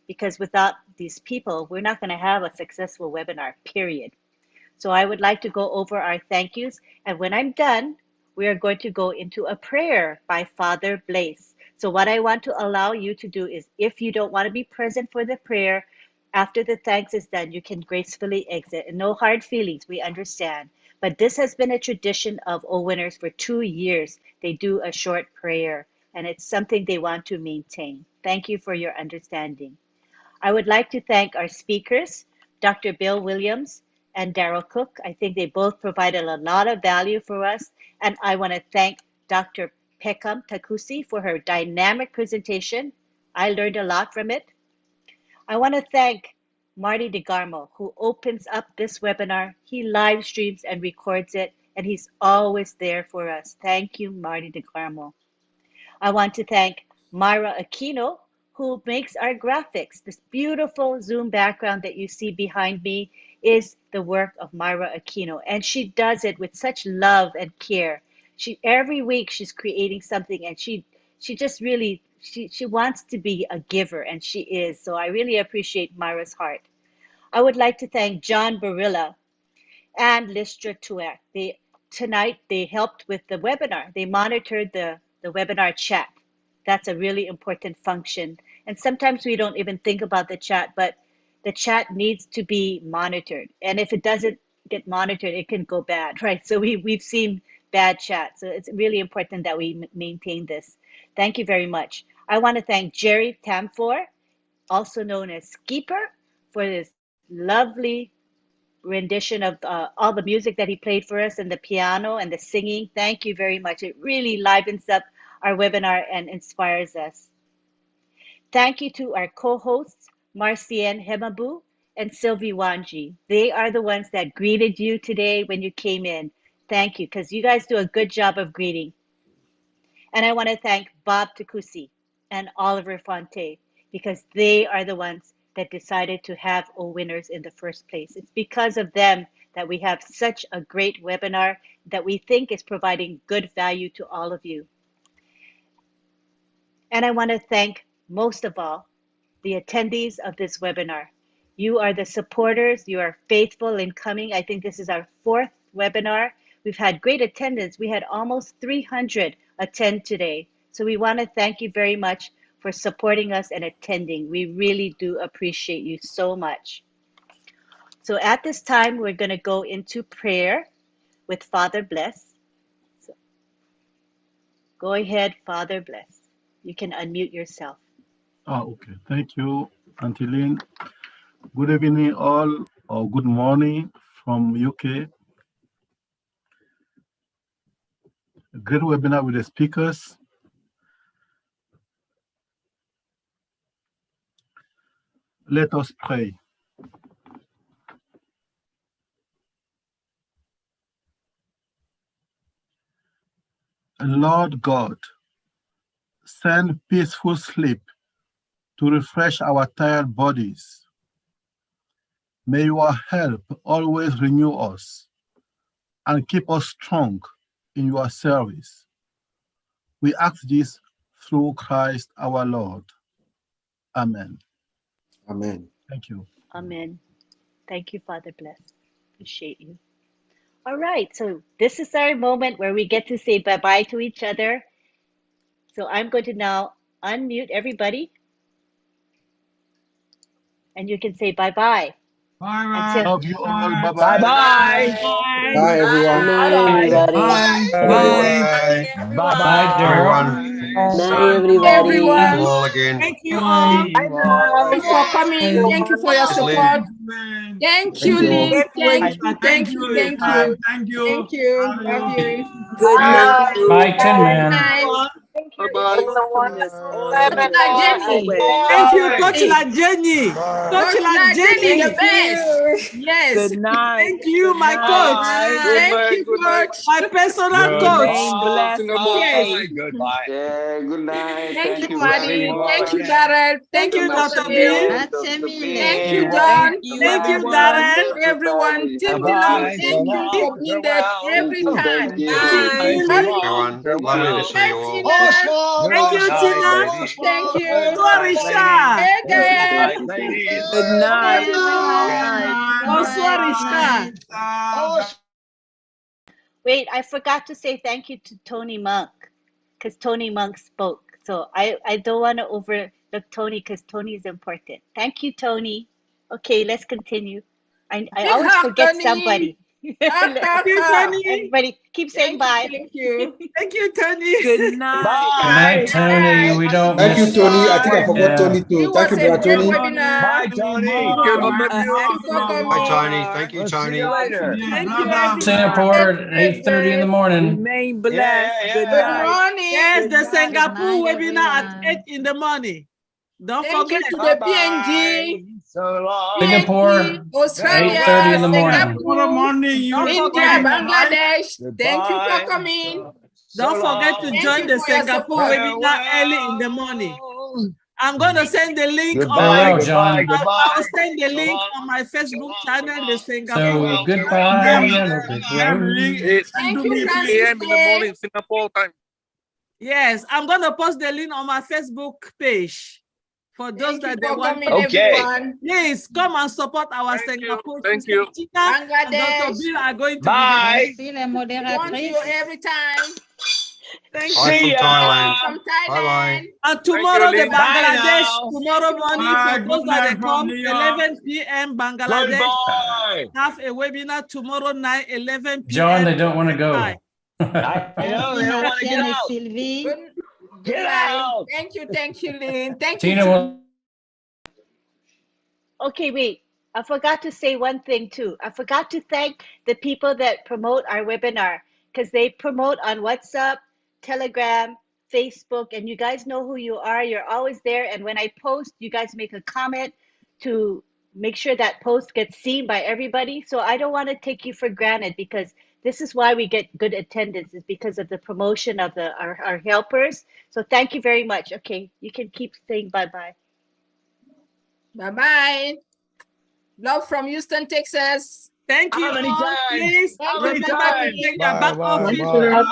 because without these people, we're not going to have a successful webinar, period. So I would like to go over our thank yous. And when I'm done, we are going to go into a prayer by Father Blaise. So what I want to allow you to do is, if you don't want to be present for the prayer, after the thanks is done, you can gracefully exit. And no hard feelings, we understand. But this has been a tradition of OWinners for 2 years. They do a short prayer, and it's something they want to maintain. Thank you for your understanding. I would like to thank our speakers, Dr. Bill Williams and Daryl Cook. I think they both provided a lot of value for us. And I want to thank Dr. Pekam Takusi for her dynamic presentation. I learned a lot from it. I want to thank Marty DeGarmo, who opens up this webinar. He live streams and records it, and he's always there for us. Thank you, Marty DeGarmo. I want to thank Myra Aquino, who makes our graphics. This beautiful Zoom background that you see behind me is the work of Myra Aquino, and she does it with such love and care. Every week she's creating something, and she just really she wants to be a giver, and she is. So I really appreciate Myra's heart. I would like to thank John Barilla and Listra Tuer. Tonight they helped with the webinar. They monitored the webinar chat. That's a really important function. And sometimes we don't even think about the chat, but the chat needs to be monitored. And if it doesn't get monitored, it can go bad, right? So we've seen bad chat. So it's really important that we maintain this. Thank you very much. I want to thank Jerry Tamfor, also known as Skeeper, for this lovely rendition of all the music that he played for us, and the piano and the singing. Thank you very much. It really livens up our webinar and inspires us. Thank you to our co-hosts, Marcienne Hemabu and Sylvie Wanji. They are the ones that greeted you today when you came in. Thank you, because you guys do a good job of greeting. And I want to thank Bob Takusi and Oliver Fonte, because they are the ones that decided to have OWinners in the first place. It's because of them that we have such a great webinar that we think is providing good value to all of you. And I want to thank, most of all, the attendees of this webinar. You are the supporters. You are faithful in coming. I think this is our 4th webinar. We've had great attendance. We had almost 300 attend today. So we want to thank you very much for supporting us and attending. We really do appreciate you so much. So at this time, we're going to go into prayer with Father Blaise. So go ahead, Father Blaise. You can unmute yourself. Okay. Thank you, Auntie Lynn. Good evening, all, or good morning from UK. A great webinar with the speakers. Let us pray. Lord God, send peaceful sleep to refresh our tired bodies. May your help always renew us and keep us strong in your service. We ask this through Christ our Lord. Amen. Amen. Thank you. Amen. Thank you, Father Blaise. Appreciate you. All right, so this is our moment where we get to say bye-bye to each other. So I'm going to now unmute everybody, and you can say bye-bye. Bye. Love you all. Bye-bye. Bye-bye. Bye, everyone. Night, everybody. Bye. Bye, everyone. Bye, Daryl. Night, everybody. Everyone. all again. Thank you all. Thanks for coming. Thank you for your support. Thank you, Lynn. Thank you. Thank you. Love you. Good night. Bye, Tin Good Man. night. Bye-bye. Coach Jenny. Thank you, Coach Jenny. Coach Jenny, the best. Yes. Good night. Thank you, my coach. Thank you, Coach. My personal coach. Yes. Goodbye. Yeah, good night. Thank you, Maddie. Thank you, Darrell. Thank you, Dr. Bill. Thank you, John. Thank you, Darren. Everyone. Team Below, thank you for being there every time. Everyone. Lovely to see you all. Bye, Tina. Thank you, Tina. Thank you. Bonsoir, Richard. Hey, guys. Good night. Bonsoir, Richard. Wait, I forgot to say thank you to Tony Monk because Tony Monk spoke. So I don't want to overlook Tony because Tony is important. Thank you, Tony. Okay, let's continue. I Big always hug, forget Tony. somebody. Thank you, Tony. Everybody keep saying bye. Thank you. Thank you, Tony. Good night. Good night, Tony. We don't Thank you, miss Tony. I think I forgot Yeah. Tony too. It Thank was you, a brother great Tony. webinar. Bye, Tony. Thanks for coming. Bye, Tony. Thank you, We'll see Tony. you later. Thank you, everyone. Singapore at 8:30 in the morning. Remain blessed. Yeah, Good yeah. Good night. morning. Yes, the Good Singapore night, webinar at everyone. 8 in the morning. Don't Thank forget. you to the PNG, So long. Singapore, Australia, 8:30 in the morning. Singapore, morning, Don't India, forget. Bangladesh. Thank you for Goodbye. coming. Don't forget to Thank join you the for your Singapore support. webinar early in the morning. I'm going to send the link on Goodbye, Farewell, John. I'll send the link on my Facebook channel, the Singapore. So goodbye, yellow brick road. It's Thank 2 you, Francis. p.m. in the morning, Singapore time. Yes, I'm going to post the link on my Facebook page for those Thank you that they for want. coming, Okay. everyone. Please come and support our Singapore. Thank sister you. Tina and Dr. Bangladesh. Bill are going to Bye. Want you every time. be there. Thank Bye you. from Thailand. From Bye-bye. Thailand. And tomorrow, the Lynn. Bye Bangladesh, now. tomorrow morning, for those that they come, New York. 11 p.m. Bangladesh, Goodbye. have a webinar tomorrow night, 11 p.m. John, they don't want to go. Hi. I know they don't want to get out. Good Get night. out. Thank you, Lynn. Thank Tina you. will. Okay, wait. I forgot to say one thing too. I forgot to thank the people that promote our webinar because they promote on WhatsApp, Telegram, Facebook, and you guys know who you are. You're always there. And when I post, you guys make a comment to make sure that post gets seen by everybody. So I don't want to take you for granted because this is why we get good attendance is because of the promotion of our helpers. So thank you very much. Okay, you can keep saying bye-bye. Bye-bye. Love from Houston, Texas. Thank you How many all. times? Please How many remember to times? take your back office.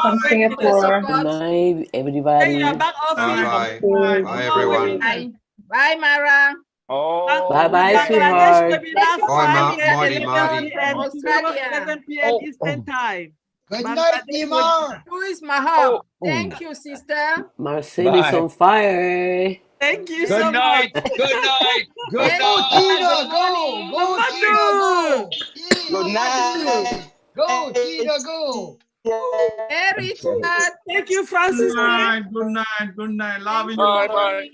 from Singapore. Good Support. night, Take everybody. your back office. Bye-bye. Bye, everyone. Bye. Bye, Mara. Oh. Bye-bye, Bangladesh sweetheart. webinar Bye, Friday, Marty, 11 Marty. p.m. From tomorrow, Australia. 11 p.m. Eastern time. Good night, Bangladesh webinar. Who is Mahal? Thank you, sister. Marcel is Bye. on fire. Thank you Good so night. much. Good night. Good Thank night. Tina, go! morning. Go, Tina, go! Good night. Go, Tina, go! Hey, Richard. Thank you, Francis. Good night. Love you. Bye-bye.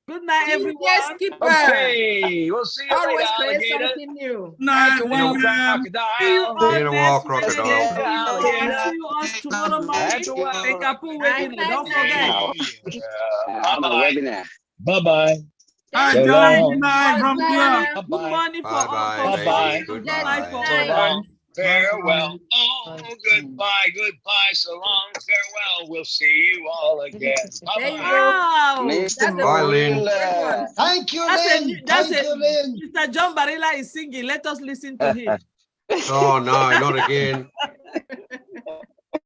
Good night, everyone. Yes, keeper. Okay. We'll see you later, Always create alligator. something new. Back to walk, See you crocodile. all In a next walk, crocodile. Wednesday. Alligator. I'll see you all tomorrow morning. Back to walk. Singapore Night, webinar. night, Don't night. forget. Bye-bye. Bye-bye. Hi, So John. long. Good night from Bye. here. Good Bye-bye. morning for all. Bye-bye, For baby. good Goodbye. night for So all. long. Farewell. Oh, goodbye. Goodbye. So long. Farewell. We'll see you all again. There you Bye-bye. go. Wow. That's the Bye, Lynn. Thank you, That's Lynn. that's Thank you, Lynn. Mr. John Barilla is singing. Let us listen to him. Oh, no, not again.